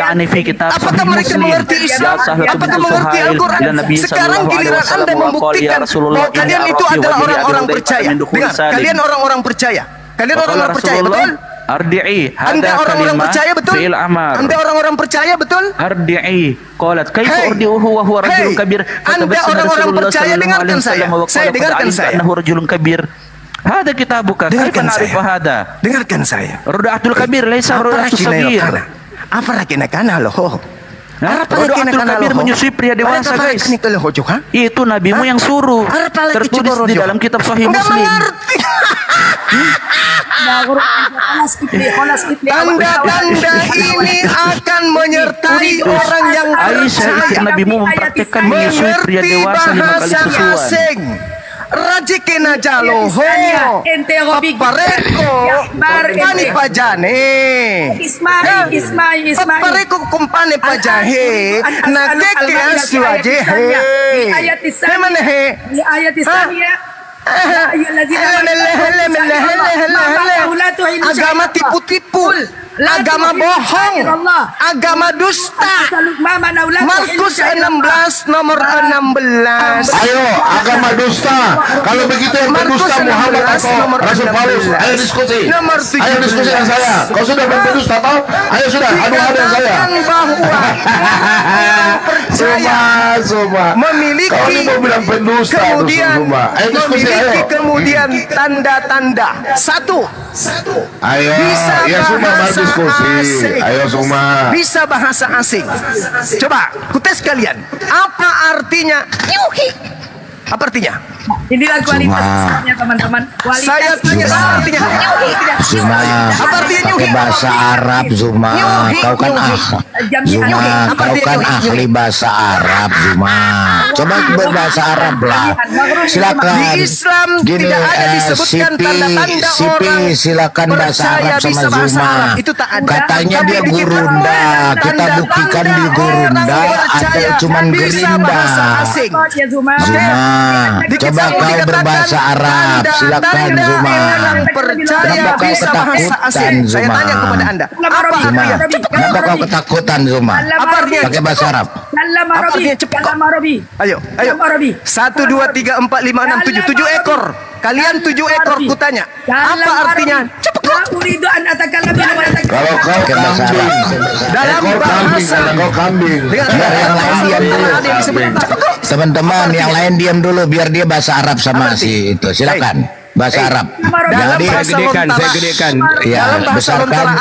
Apakah mereka mengerti Islam? Apakah mengerti Al-Quran? Sekarang giliran Anda membuktikan bahwa kalian itu adalah orang-orang percaya. Dengar, kalian orang-orang percaya. Kalian orang-orang percaya, betul? Anda orang-orang percaya, betul? Anda orang-orang percaya, betul? Qalat kaifa urdiuhu wa huwa rajulun kabir. Anda orang-orang percaya, dengarkan saya. Saya dengarkan saya. Rajulun kabir. Hada kitabuka. Kaifa na'rifu hada? Dengarkan saya. Ruda'atul kabir laisa ruda'atul sabir. Apa rakinakana loh? Ruda'atul kabir menyusui pria dewasa, guys. Itu nabimu yang suruh. Tertulis di dalam kitab Sahih Muslim. Tanda-tanda ini akan menyertai orang yang Aisyah, nabimu mempraktikkan menyusui pria dewasa 5 kali susuan. Rajikina jaloho papareko kumpani pajane Ismail papareko kumpani pajahe nakeke aswaje hemane he ayat Islamiyah agama tipu-tipu, agama bohong, agama dusta. Markus 16 nomor 16. Ayo, agama dusta. Kalau begitu yang berdusta Muhammad atau Rasul Paulus. Ayo diskusi. Ayo diskusi dengan saya. Kau sudah berdusta atau? Ayo sudah, adu-adu dengan saya. Percaya memiliki kemudian tanda-tanda. Satu. Ayo, bisa ya semua berdiskusi. Ayo semua. Bisa bahasa asing. Coba, kutes kalian. Apa artinya nyuhi? Apa artinya? Inilah kualitas Islamnya, teman-teman. Saya tanya apa artinya nyuhi. Zuma, Apa artinya nyuhi? pakai bahasa Arab Zuma. Kau kan Zuma, kau kan ahli bahasa Arab Zuma. Coba berbahasa Arab lah. Silakan. Di Islam Gini, tidak ada disebutkan tanda-tanda orang silakan bahasa Arab sama bisa bahasa Zuma. Arab. Itu tak ada. Katanya Tapi dia di kitab gurunda. Kita tanda-tanda buktikan di orang gurunda percaya atau cuman bisa gerinda. bahasa asing. Ya, Zuma. Zuma. Coba kau berbahasa Arab. Silakan Zuma. Percaya bisa bahasa asing. Saya tanya kepada Anda. Apa artinya? Kenapa kau ketakutan Zuma? Apa artinya? Pakai bahasa Arab. Apa artinya cepat? Ayo. 1, 2, 3, 4, 5, 6, 7. 7 ekor. Kalian 7 ekor kutanya. Apa artinya? Cepat. Kalau kau kambing, dalam bahasa kambing. Yang lain diam dulu. Teman-teman yang lain diam dulu biar dia bahasa Arab sama si itu. Silakan. Bahasa Arab. Jadi saya gedekan. Ya, besarkan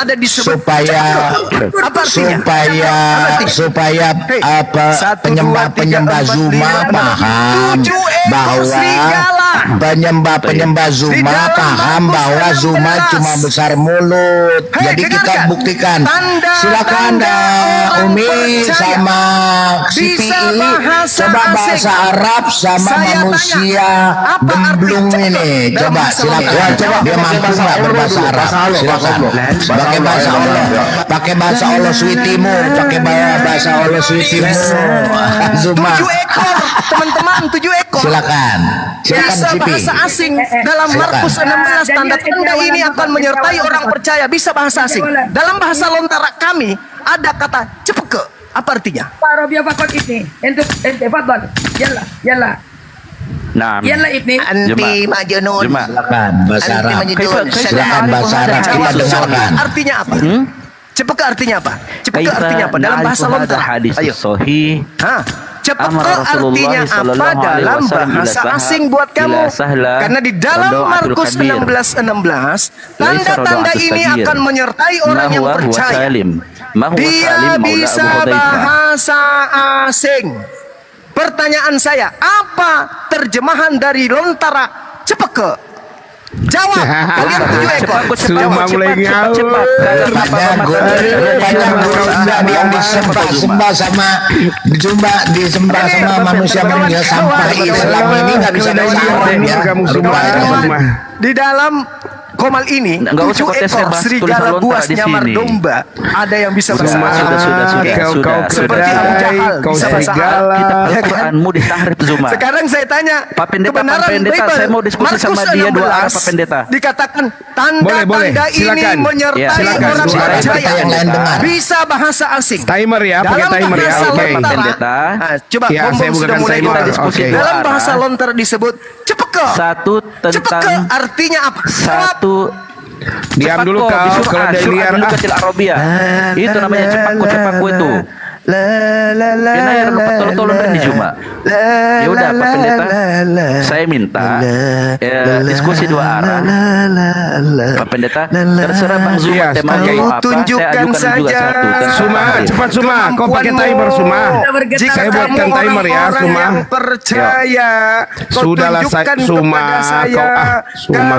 supaya penyembah Zuma paham bahwa penyembah Zuma paham bahwa Zuma cuma besar mulut. Jadi kita buktikan. Silakan Umi sama Siti coba bahasa Arab sama manusia gemblung ini. Coba silakan. Dia mampu nggak berbahasa Arab? Silakan. Pakai bahasa Allah. Pakai bahasa Allah suitimu. Pakai bahasa Allah suitimu. Zuma. 7 ekor, teman-teman. 7 ekor. Silakan. Bisa bahasa asing. Dalam Markus 16 tanda-tanda ini akan menyertai orang percaya. Bisa bahasa asing. Dalam bahasa lontara kami ada kata cepeke. Apa artinya? Arabia fakot ini. Ente fadal. Yalla. Nah, anti majnun. Silakan bahasa Arab. Silakan bahasa Arab kita dengarkan. Artinya apa? Cepeke artinya apa? Cepeke artinya apa? Dalam bahasa lontara. Ayo. Cepeke artinya apa dalam bahasa asing buat kamu? Karena di dalam Markus 16:16 tanda-tanda ini akan menyertai orang yang percaya. Dia bisa bahasa asing. Pertanyaan saya, apa terjemahan dari lontara cepeke? Jawab. Kalian 7 ekor. Cuma mulai ngawur. Yang disembah sama manusia sampah Islam ini nggak bisa di dalam Komal ini 7 ekor serigala buas nyamar domba. Ada yang bisa bahasa Arab. Seperti Abu Jahal bisa bahasa Arab. Quranmu ditahrif Zuma. Sekarang saya tanya, Pak Pendeta, saya mau diskusi sama dia 2 arah Pak Pendeta. Dikatakan tanda-tanda ini menyertai orang percaya. Bisa bahasa asing. Timer ya, pakai timer ya. Oke. Pak Pendeta. Coba saya bukan mulai kita diskusi. Dalam bahasa lontar disebut cepeke. Satu cepeke artinya apa? Diam dulu kau kalau dari liar kecil Arabia. Itu namanya cepakku itu. Tolong di Juma. Ya udah Pak Pendeta, saya minta diskusi 2 arah. Pak Pendeta, terserah Bang Zuma tema apa, tunjukkan saja. Suma, cepat Suma, kau pakai timer Suma. Saya buatkan timer ya Suma. Percaya, sudahlah saya Suma,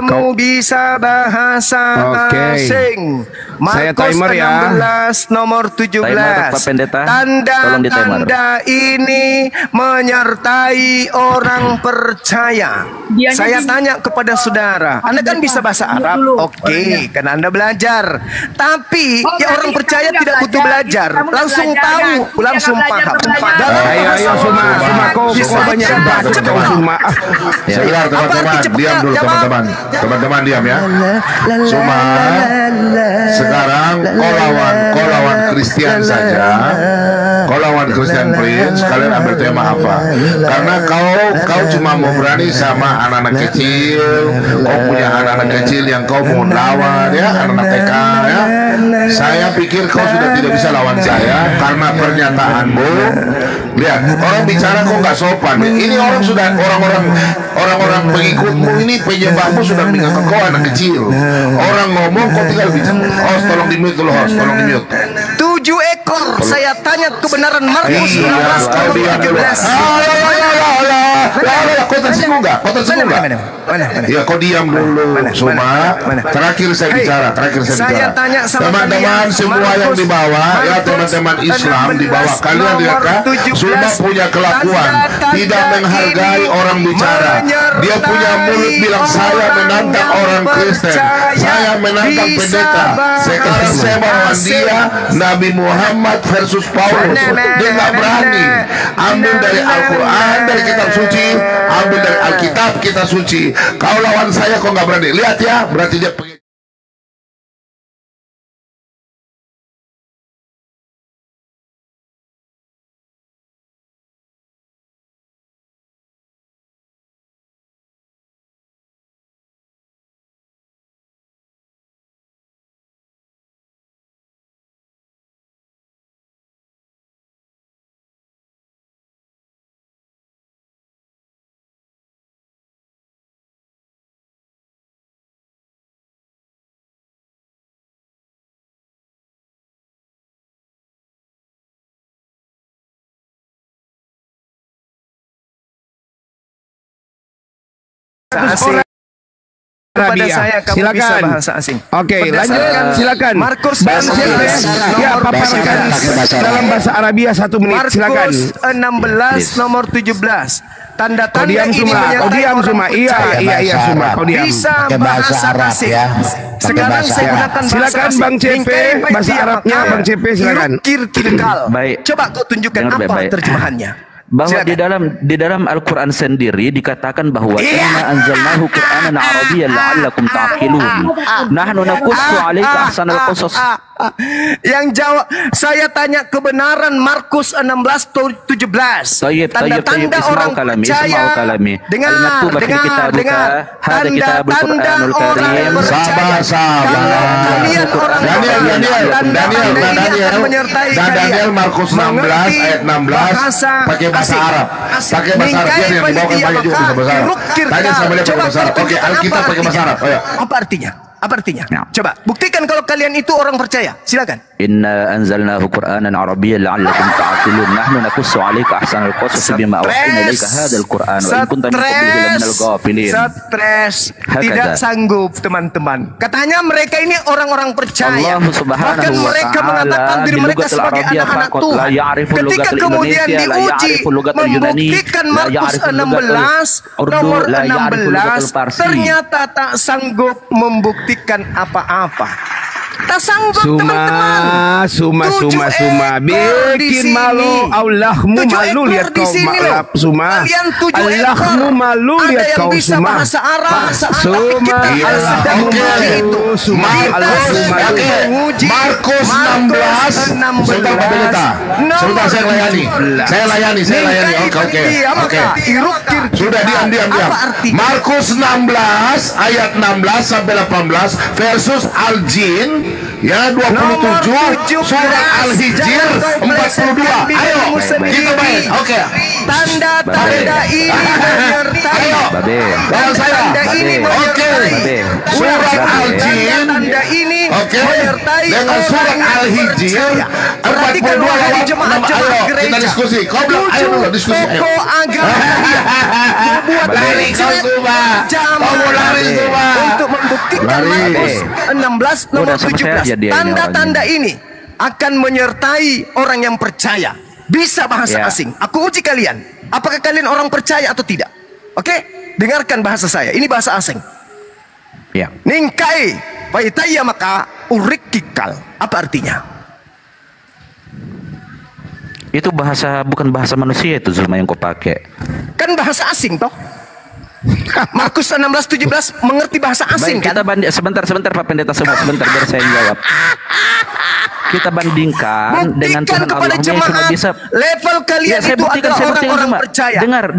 kamu bisa bahasa asing. Saya timer ya. 16 nomor 17. Pak Pendeta. Tanda-tanda ini menyertai orang percaya. Saya tanya kepada saudara, Anda kan bisa bahasa Arab? Oke, karena Anda belajar. Tapi orang percaya tidak butuh belajar, langsung tahu, langsung paham. Ayo Suma, kau banyak baca kau Suma. Sebentar teman-teman, diam dulu teman-teman. Teman-teman diam ya. Suma, sekarang kau lawan Kristen saja. Kau lawan Christian Prince, kalian ambil tema apa? Karena kau cuma mau berani sama anak-anak kecil. Kau punya anak-anak kecil yang kau mau lawan ya, anak-anak TK ya. Saya pikir kau sudah tidak bisa lawan saya karena pernyataanmu. Lihat, orang bicara kok nggak sopan. Ini orang-orang pengikutmu ini penyembahmu sudah menganggap kau anak kecil. Orang ngomong kau tinggal bicara. Host, tolong di mute dulu, host, tolong di mute. 7 ekor. Saya tanya kebenaran Markus 16 ayat 17. Kau tersinggung nggak? Ya kau diam dulu. Suma. Terakhir saya bicara. Saya tanya sama teman-teman semua yang di bawah ya, teman-teman Islam di bawah, kalian lihatkah? Suma punya kelakuan tidak menghargai orang bicara. Dia punya mulut bilang saya menantang orang Kristen, saya menantang pendeta. Sekarang saya bawa dia Nabi Muhammad versus Paulus. Dia nggak berani ambil dari Al-Quran, dari kitab suci suci, ambil dari Alkitab, kitab suci. Kau lawan saya kok nggak berani. Lihat ya, berarti dia pengen. Asing. Kepada saya kamu silakan. Bisa bahasa asing. Oke, lanjut silakan. Markus ya paparkan dalam bahasa Arabia 1 menit. Silakan. Markus 16 nomor 17. Tanda-tanda ini diam semua. Iya semua. Kau diam. Bisa bahasa asing ya. Sekarang saya gunakan bahasa silakan asing. Bang CP, bahasa Arabnya Bang CP silakan. Baik. Coba kau tunjukkan apa terjemahannya. Bahwa di dalam Al-Quran sendiri dikatakan bahwa inna anzalnahu Qur'anan Arabiyyan la'allakum ta'qilun. Nahnu naqussu 'alaika ahsanal qasas. Yang jawab, saya tanya kebenaran Markus 16:17. Tanda-tanda orang percaya. Dengar. Tanda-tanda orang percaya. Kalian orang Daniel Markus 16 ayat 16 pakai bahasa Arab. Pakai bahasa Arab yang dibawakan banyak juga bahasa Arab. Tanya sama dia pakai bahasa Arab. Oke, Alkitab pakai bahasa Arab. Apa artinya? Apa artinya? Coba buktikan kalau kalian itu orang percaya. Silakan. Inna anzalnahu Qur'anan Arabiyyan la'allakum ta'qilun. Nahnu naqussu 'alaika ahsanal qasas bima awhayna ilaika hadzal Qur'an wa in kunta min qablihi laminal ghafilin. Stres. Tidak sanggup, teman-teman. Katanya mereka ini orang-orang percaya. Bahkan mereka mengatakan diri mereka sebagai anak-anak Tuhan. Ketika kemudian diuji membuktikan Markus 16 nomor 16 ternyata tak sanggup membuktikan apa-apa. Tak sanggup teman-teman. Suma bikin malu Allahmu malu lihat kau Suma. Allahmu malu lihat kau Suma. Suma Allahmu malu Suma. Allahmu malu. Markus 16 Sebentar saya layani. Oke. Sudah diam. Markus 16 ayat 16 sampai 18 versus Al-Jin ya 27 surat Al-Hijr 42. Ayo kita main. Oke. Tanda-tanda ini menyertai. Tanda ini menyertai. Surat Al-Jin. Tanda ini menyertai dengan surat Al-Hijr 42 lawan 6. Ayo kita diskusi. Kau bilang ayo dulu diskusi. Pokok agama membuat lari kau semua. Kamu lari semua untuk membuktikan Markus 16 nomor 17. Tanda-tanda ini akan menyertai orang yang percaya. Bisa bahasa asing. Aku uji kalian. Apakah kalian orang percaya atau tidak? Oke? Dengarkan bahasa saya. Ini bahasa asing. Ya. Ningkai paitaya maka urikikal. Apa artinya? Itu bahasa, bukan bahasa manusia itu Zulma yang kau pakai. Kan bahasa asing toh. Markus 16:17 mengerti bahasa asing. Baik, kita banding sebentar Pak Pendeta semua, sebentar biar saya jawab. Kita bandingkan dengan Tuhan Allah yang cuma bisa level kalian ya, itu adalah orang-orang percaya. Dengar,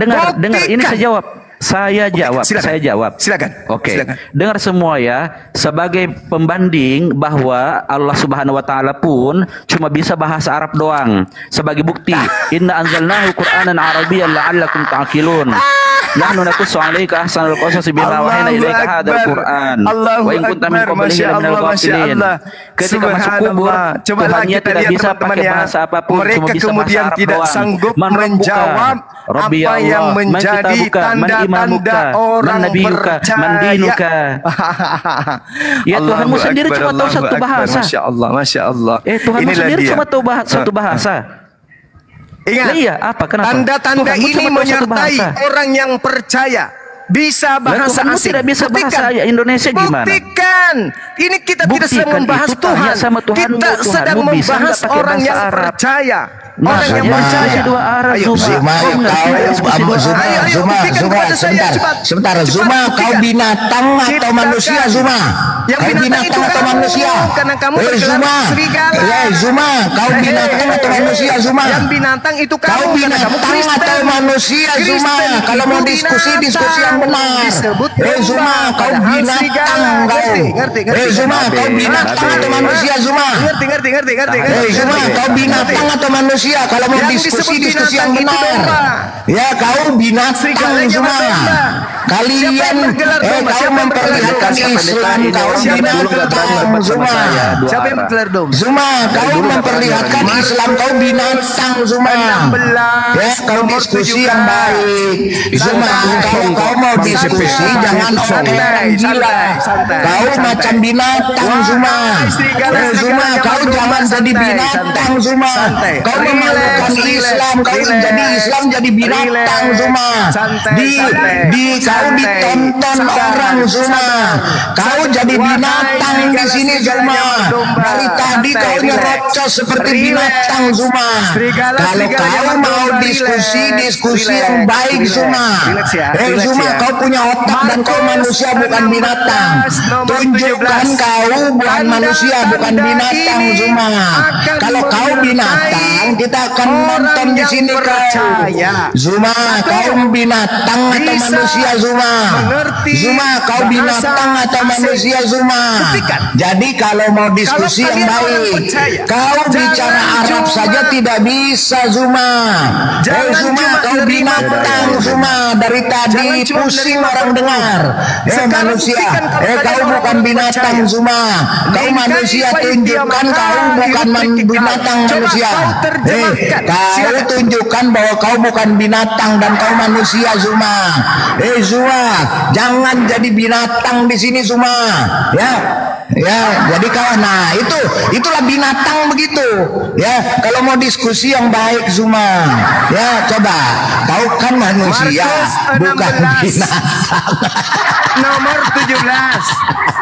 ini saya jawab. Saya jawab. Silakan. Oke. Dengar semua ya, sebagai pembanding bahwa Allah Subhanahu wa taala pun cuma bisa bahasa Arab doang. Sebagai bukti, inna anzalnahu Qur'anan Arabiyyan la'allakum ta'qilun. Nahnu naqussu 'alaika ahsanal qasas bima awhayna ilaika hadzal Qur'an. Wa in kunta min qablihi laminal ghafilin. Ketika masuk kubur, Tuhannya tidak bisa pakai bahasa apapun, cuma bisa bahasa Arab tidak doang. sanggup menjawab apa yang menjadi tanda-tanda orang percaya. Ya Tuhanmu sendiri cuma tahu satu bahasa. Masya Allah. Tuhanmu sendiri cuma tahu satu bahasa. Ingat, iya, apa? Kenapa? Tanda-tanda ini menyertai orang yang percaya. Bisa bahasa asing. Tidak bisa bahasa Indonesia gimana? Buktikan. Ini kita tidak sedang membahas Tuhan. Kita sedang membahas orang yang percaya. Orang yang percaya dua arah. Zuma, sebentar. Zuma, kau binatang atau manusia, Zuma? Kau binatang atau manusia? Zuma, Zuma, kau binatang atau manusia, Zuma? Yang binatang itu kamu. Kau binatang atau manusia, Zuma? Kalau mau diskusi yang benar. Zuma, kau binatang kau. Zuma, kau binatang atau manusia, Zuma? Ngerti. Zuma, kau binatang atau manusia? Kalau mau diskusi yang benar. Ya, kau binatang, Zuma. Kalian kau memperlihatkan Islam, kau binatang, Zuma. Siapa yang bergelar domba? Zuma, kau memperlihatkan Islam, kau binatang, Zuma. Ya, kau diskusi yang baik. Zuma, kau mau diskusi jangan orang gila. Kau macam binatang, Zuma. Zuma, kau jangan jadi binatang, Zuma. Kau memalukan Islam, kau jadi Islam jadi binatang, Zuma. Kau ditonton orang, Zuma. Kau jadi binatang di sini, Zuma. Dari tadi kau nyerocos seperti binatang, Zuma. Kalau kau mau diskusi yang baik, Zuma. Zuma, kau punya otak dan kau manusia bukan binatang. Tunjukkan kau bukan manusia bukan binatang, Zuma. Kalau kau binatang, kita akan nonton di sini kau. Zuma, kau binatang atau manusia, Zuma? Zuma, kau binatang atau manusia, Zuma? Jadi kalau mau diskusi yang baik, kau bicara Arab saja tidak bisa, Zuma. Zuma, kau binatang, Zuma. Dari tadi pusing orang dengar. Manusia, kau bukan binatang, Zuma. Kau manusia, tunjukkan kau bukan binatang, manusia. Kau tunjukkan bahwa kau bukan binatang dan kau manusia, Zuma. Zuma, jangan jadi binatang di sini, Zuma. Jadi kau, itulah binatang begitu. Ya, kalau mau diskusi yang baik, Zuma. Ya, coba. Kau kan manusia, bukan binatang. Nomor 17.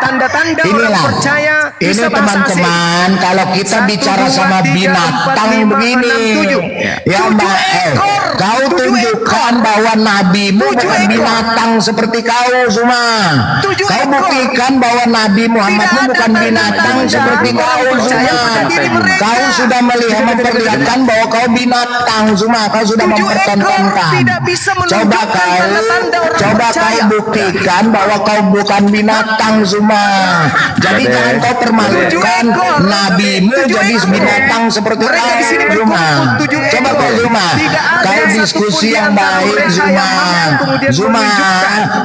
Tanda-tanda orang percaya. Ini teman-teman, kalau kita bicara sama binatang begini, ya Mbak, kau tunjukkan bahwa nabimu bukan binatang seperti kau, Zuma. Kau buktikan bahwa Nabi Muhammadmu bukan binatang seperti kau, Zuma. Kau sudah memperlihatkan bahwa kau binatang, Zuma. Kau sudah mempertontonkan. Coba kau buktikan bahwa kau bukan binatang, Zuma. Jadi jangan kau permalukan nabimu jadi binatang seperti kau, Zuma. Coba kau, Zuma. Kau diskusi yang baik, Zuma. Zuma,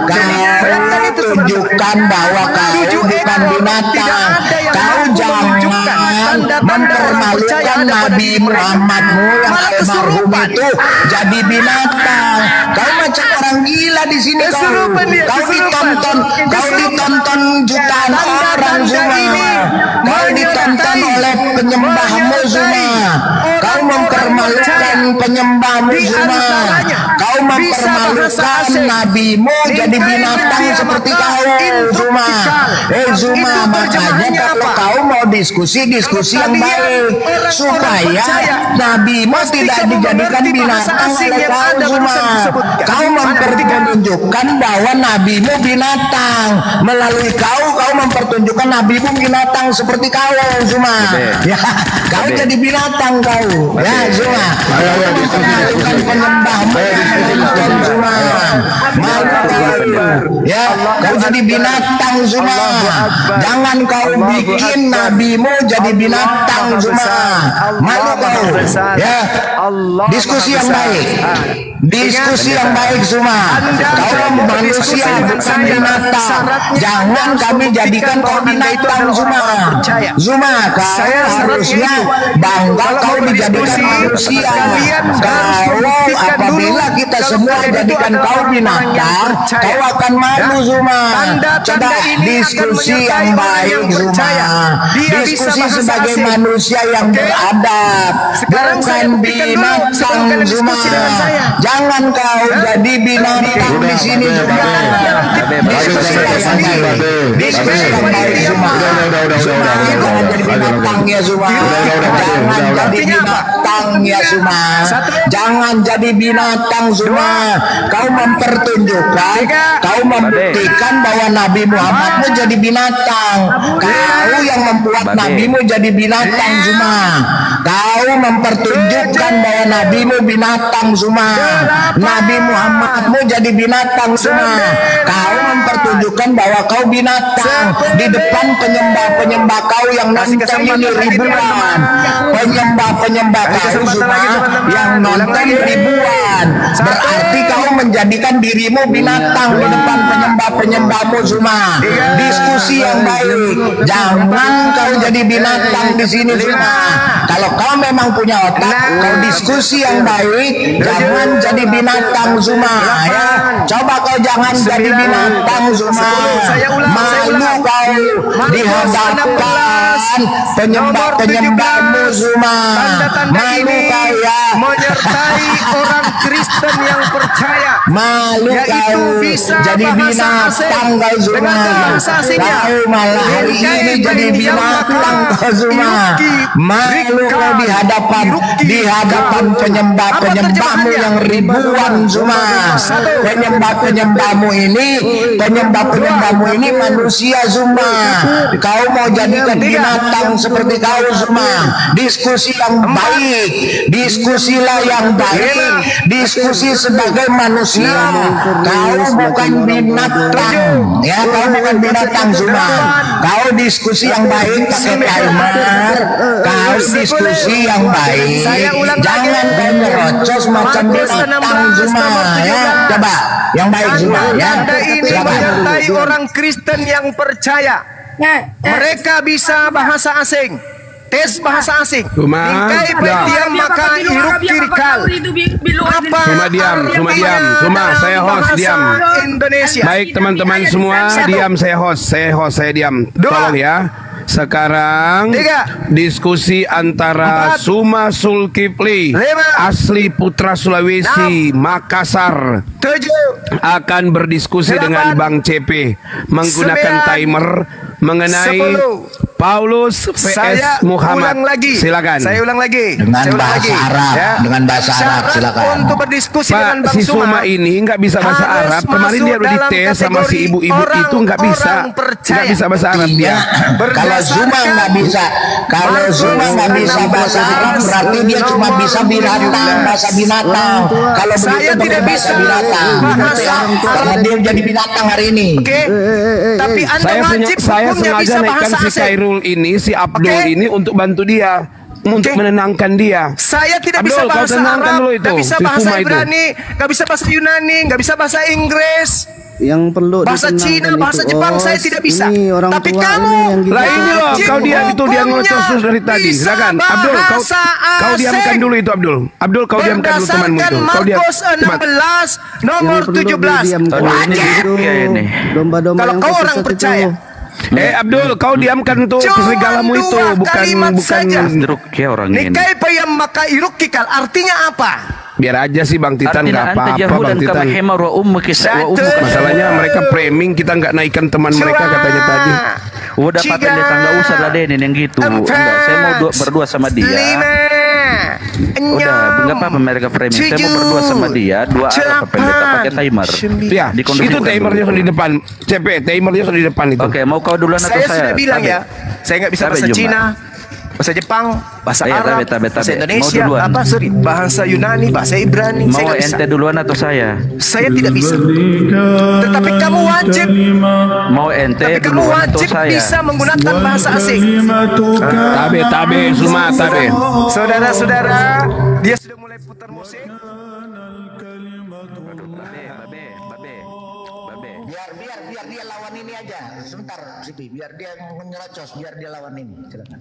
kau tunjukkan bahwa kau bukan binatang. Kau jangan mempermalukan Nabi Muhammadmu yang almarhum itu jadi binatang. Kau macam orang gila di sini, kau ditonton jutaan orang, Zuma. Kau ditonton oleh penyembahmu, Zuma. Kau mempermalukan penyembahmu, Zuma. Kau mempermalukan nabimu jadi binatang seperti kau, Zuma. Zuma, makanya kalau kau mau diskusi yang baik supaya nabimu tidak dijadikan binatang oleh kau, Zuma. Kau mempertunjukkan bahwa nabimu binatang. Melalui kau mempertunjukkan nabimu binatang seperti kau, Zuma. Ya, kau jadi binatang kau. Ya, Zuma. Mempermalukan penyembahmu, Zuma. Malu kau. Ya, kau jadi binatang, Zuma. Jangan kau bikin nabimu jadi binatang, Zuma. Malu kau. Ya, diskusi yang baik. Diskusi yang baik, Zuma. Kau manusia bukan binatang. Jangan kami jadikan kau binatang, Zuma. Zuma, kau harusnya bangga kau dijadikan manusia. Kalau apabila kita semua jadikan kau binatang, kau akan malu, Zuma. Zuma. Coba diskusi yang baik Zuma. Diskusi sebagai manusia yang beradab, bukan binatang Zuma. Jangan kau jadi binatang di sini Zuma. Diskusi yang baik Zuma. Jangan jadi binatang ya Zuma. Jangan jadi binatang ya Zuma. Jangan jadi binatang Zuma. Kau mempertunjukkan, kau membuktikan bahwa Nabi Muhammad itu jadi binatang. Kau yang membuat nabimu jadi binatang Zuma. Kau mempertunjukkan bahwa nabimu binatang Zuma. Nabi Muhammadmu jadi binatang Zuma. Kau mempertunjukkan bahwa kau binatang di depan penyembah-penyembah kau yang nonton ini ribuan. Penyembah-penyembah kau Zuma yang nonton ribuan. Berarti kau menjadikan dirimu binatang di depan penyembah-penyembahmu Zuma. Diskusi yang baik. Jangan kau jadi binatang di sini Zuma. Kalau kau memang punya otak, kau diskusi yang baik. Jangan jadi binatang Zuma. Ya, coba kau jangan jadi binatang Zuma. Malu kau di hadapan penyembah-penyembahmu Zuma. Malu kau ya. Menyertai orang Kristen yang percaya. Malu kau jadi binatang kau Zuma. Kau malah hari ini jadi binatang kau Zuma. Malu kau di hadapan penyembah-penyembahmu yang ribuan Zuma. Penyembah-penyembahmu ini manusia Zuma. Kau mau jadikan binatang seperti kau Zuma. Diskusi yang baik. Diskusilah yang baik. Diskusi sebagai manusia. Kau bukan binatang. Ya, kau bukan binatang Zuma. Kau diskusi yang baik pakai timer. Kau diskusi yang baik. Jangan kau nyerocos macam binatang Zuma. Ya, coba yang baik Zuma. Ya, ini menyertai orang Kristen yang percaya. Mereka bisa bahasa asing. Tes bahasa asing. Bingkai diam maka iruk kirikal. Apa? Cuma saya host diam. Indonesia. Baik teman-teman semua, diam saya host, saya diam. Tolong ya. Sekarang diskusi antara Zuma Zulkifli asli Putra Sulawesi Makassar akan berdiskusi dengan Bang CP menggunakan timer mengenai Paulus vs Muhammad. Silakan. Saya ulang lagi. Dengan bahasa Arab. Ya. Dengan bahasa Arab silakan. Untuk berdiskusi Pak, dengan Bang si Zuma ini nggak bisa bahasa Arab. Kemarin dia udah dites sama si ibu-ibu itu nggak bisa bahasa Arab dia. Kalau Zuma nggak bisa, bahasa Arab berarti dia cuma bisa binatang, bahasa binatang. Kalau saya tidak bisa binatang, karena dia jadi binatang hari ini. Oke. Tapi Anda wajib saya sengaja naikkan si Khairul ini, si Abdul ini untuk bantu dia, untuk menenangkan dia. Saya tidak bisa bahasa Arab, nggak bisa bahasa Ibrani, nggak bisa bahasa Yunani, nggak bisa bahasa Inggris. Yang perlu bahasa Cina, bahasa Jepang saya tidak bisa. Tapi kamu lah ini loh, kau diam itu dia ngocos dari tadi. Silakan Abdul, kau diamkan dulu itu Abdul. Abdul kau diamkan dulu temanmu itu. Kau diam. Markus 16 nomor 17. Kalau kau orang percaya. Abdul, kau diamkan tuh serigalamu itu, bukan orang ini. Nikai payam maka irukikal artinya apa? Biar aja sih Bang Titan, nggak apa-apa Bang Titan. Masalahnya mereka framing, kita nggak naikkan teman mereka katanya tadi. Udah paten dia nggak usah ladenin yang gitu. Enggak, saya mau berdua sama dia. Udah, nggak apa-apa mereka framing. Saya mau berdua sama dia, dua arah pendeta pakai timer. Ya, itu timernya di depan. CP, timernya di depan itu. Oke, mau kau duluan atau saya? Saya sudah bilang ya, saya nggak bisa bahasa Cina, bahasa Jepang, bahasa Arab, bahasa Indonesia, bahasa Yunani, bahasa Ibrani. Mau ente duluan atau saya? Saya tidak bisa. Tetapi kamu wajib. Mau ente duluan atau saya? Bisa menggunakan bahasa asing. Tabe, Zuma, tabe. Saudara-saudara, dia sudah mulai putar musik. Biar dia lawan ini aja. Sebentar, Sipi. Biar dia nyerocos, biar dia lawan ini. Silakan.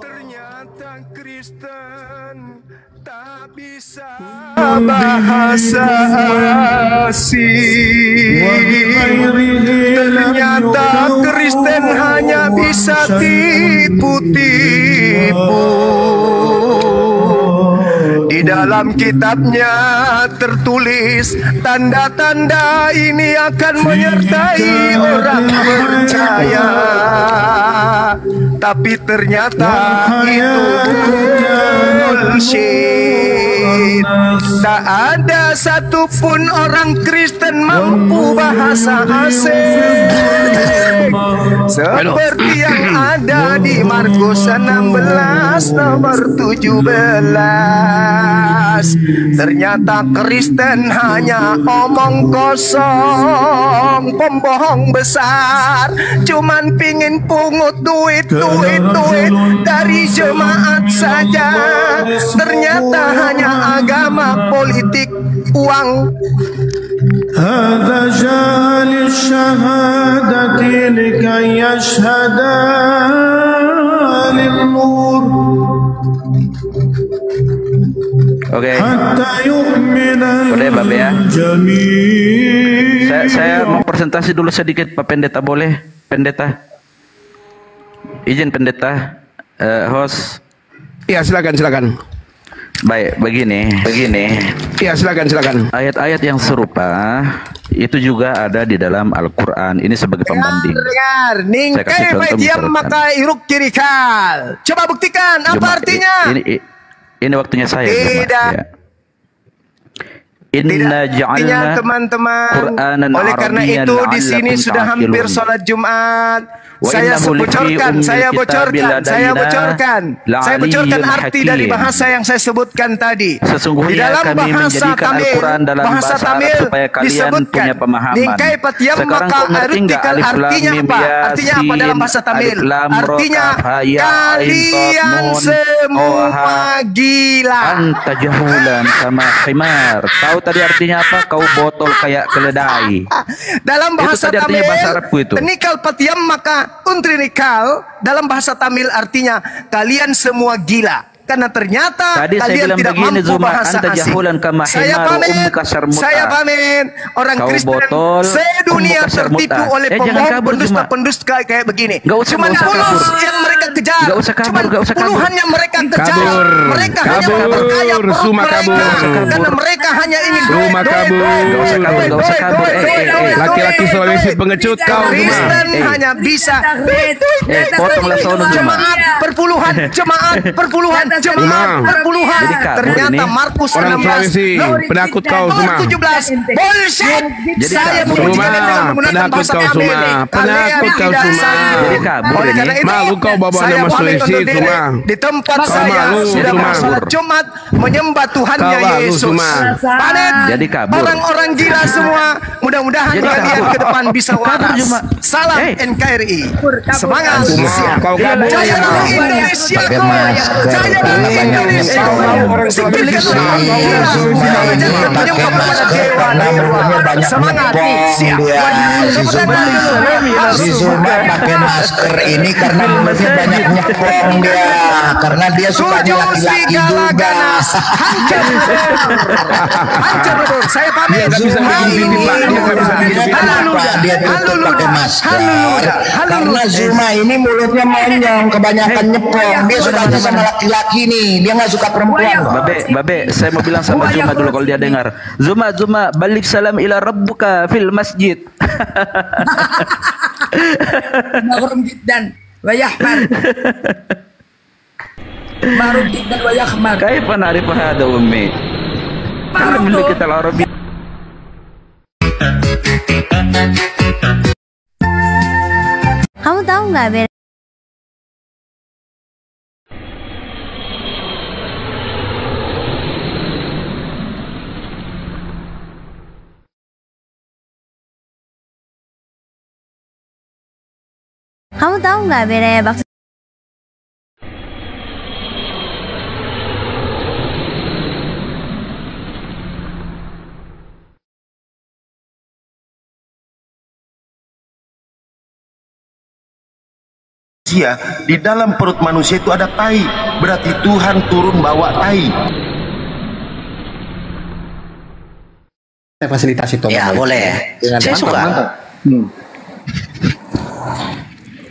Ternyata Kristen tak bisa bahasa asing. Ternyata Kristen hanya bisa tipu-tipu. Di dalam kitabnya tertulis tanda-tanda ini akan menyertai orang percaya. Tapi ternyata itu bullshit. Tak ada satupun orang Kristen mampu bahasa asing seperti yang ada di Markus 16 nomor 17. Ternyata Kristen hanya omong kosong, pembohong besar, cuman pingin pungut duit dari jemaat saja. Ternyata hanya agama, politik, uang. هذا جاء للشهادة لكي يشهد للنور. Oke. Boleh Babe ya. Saya mau presentasi dulu sedikit Pak Pendeta, boleh? Pendeta. Izin Pendeta, host. Ya, silakan. Baik, begini. Ya, silakan. Ayat-ayat yang serupa itu juga ada di dalam Al-Quran. Ini sebagai pembanding. Dengar, ningkai diam maka iruk kirikal. Coba buktikan apa artinya? Ini waktunya saya. Tidak. Inna ja'alna teman-teman. Oleh karena itu di sini sudah hampir sholat Jumat. Saya bocorkan arti dari bahasa yang saya sebutkan tadi. Sesungguhnya di dalam kami menjadikan Al-Quran dalam bahasa Arab supaya kalian punya pemahaman. Sekarang kau ngerti nggak alif lam mim artinya apa dalam bahasa Tamil? Artinya kalian semua gila. Anta jahulan sama khimar. Tahu tadi artinya apa? Kau botol kayak keledai. Dalam bahasa Tamil, bahasa Arabku itu. Tenikal patiam maka untrinikal dalam bahasa Tamil artinya kalian semua gila. Karena ternyata tadi kalian tidak begini, mampu bahasa asing. Saya pamit orang Kristen sedunia tertipu oleh pendusta kayak begini. Cuman pulus yang mereka kejar. Cuman puluhan yang mereka kejar. Mereka hanya memperkaya perut mereka. Karena mereka hanya ingin Gak usah kabur. Laki-laki Sulawesi pengecut kau. Kristen hanya bisa potonglah sono jemaat perpuluhan perpuluhan. Ternyata Markus 16 penakut kau semua. 17 bullshit. Saya penakut kau semua. Jadi kabur ini. Malu kau bawa nama Sulawesi semua. Di tempat saya sudah sholat Jumat menyembah Tuhannya Yesus. Panen. Jadi kabur. Orang-orang gila semua. Mudah-mudahan kalian ke depan bisa waras. Salam NKRI. Semangat. Kau kabur. Jaya Indonesia. Jaya Indonesia. Semangat. Si Zuma pakai masker ini karena mulutnya banyak nyepong dia. Karena dia sukanya laki-laki juga. Hancur betul. Saya pamit. Dia tutup pakai masker. Karena Zuma ini mulutnya monyong, kebanyakan nyepong. Dia sukanya sama laki-laki nih, dia nggak suka perempuan. Babe, saya mau bilang sama Zuma dulu kalau dia dengar. Zuma, balik salam ila rabbuka fil masjid. Marum jiddan wa yahmar. Marum jiddan wa yahmar. Kaifa na'rifu hada ummi? Kalam kita al-Arabi. Kamu tahu nggak Ben? Kamu tahu nggak bedanya bakso? Di dalam perut manusia itu ada tai, berarti Tuhan turun bawa tai. fasilitasi Tom. Ya boleh. Saya suka.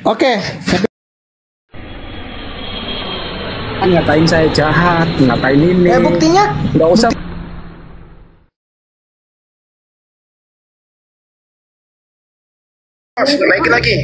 Oke. Ngatain saya jahat, ngatain ini. Buktinya? Nggak usah. Naikin lagi.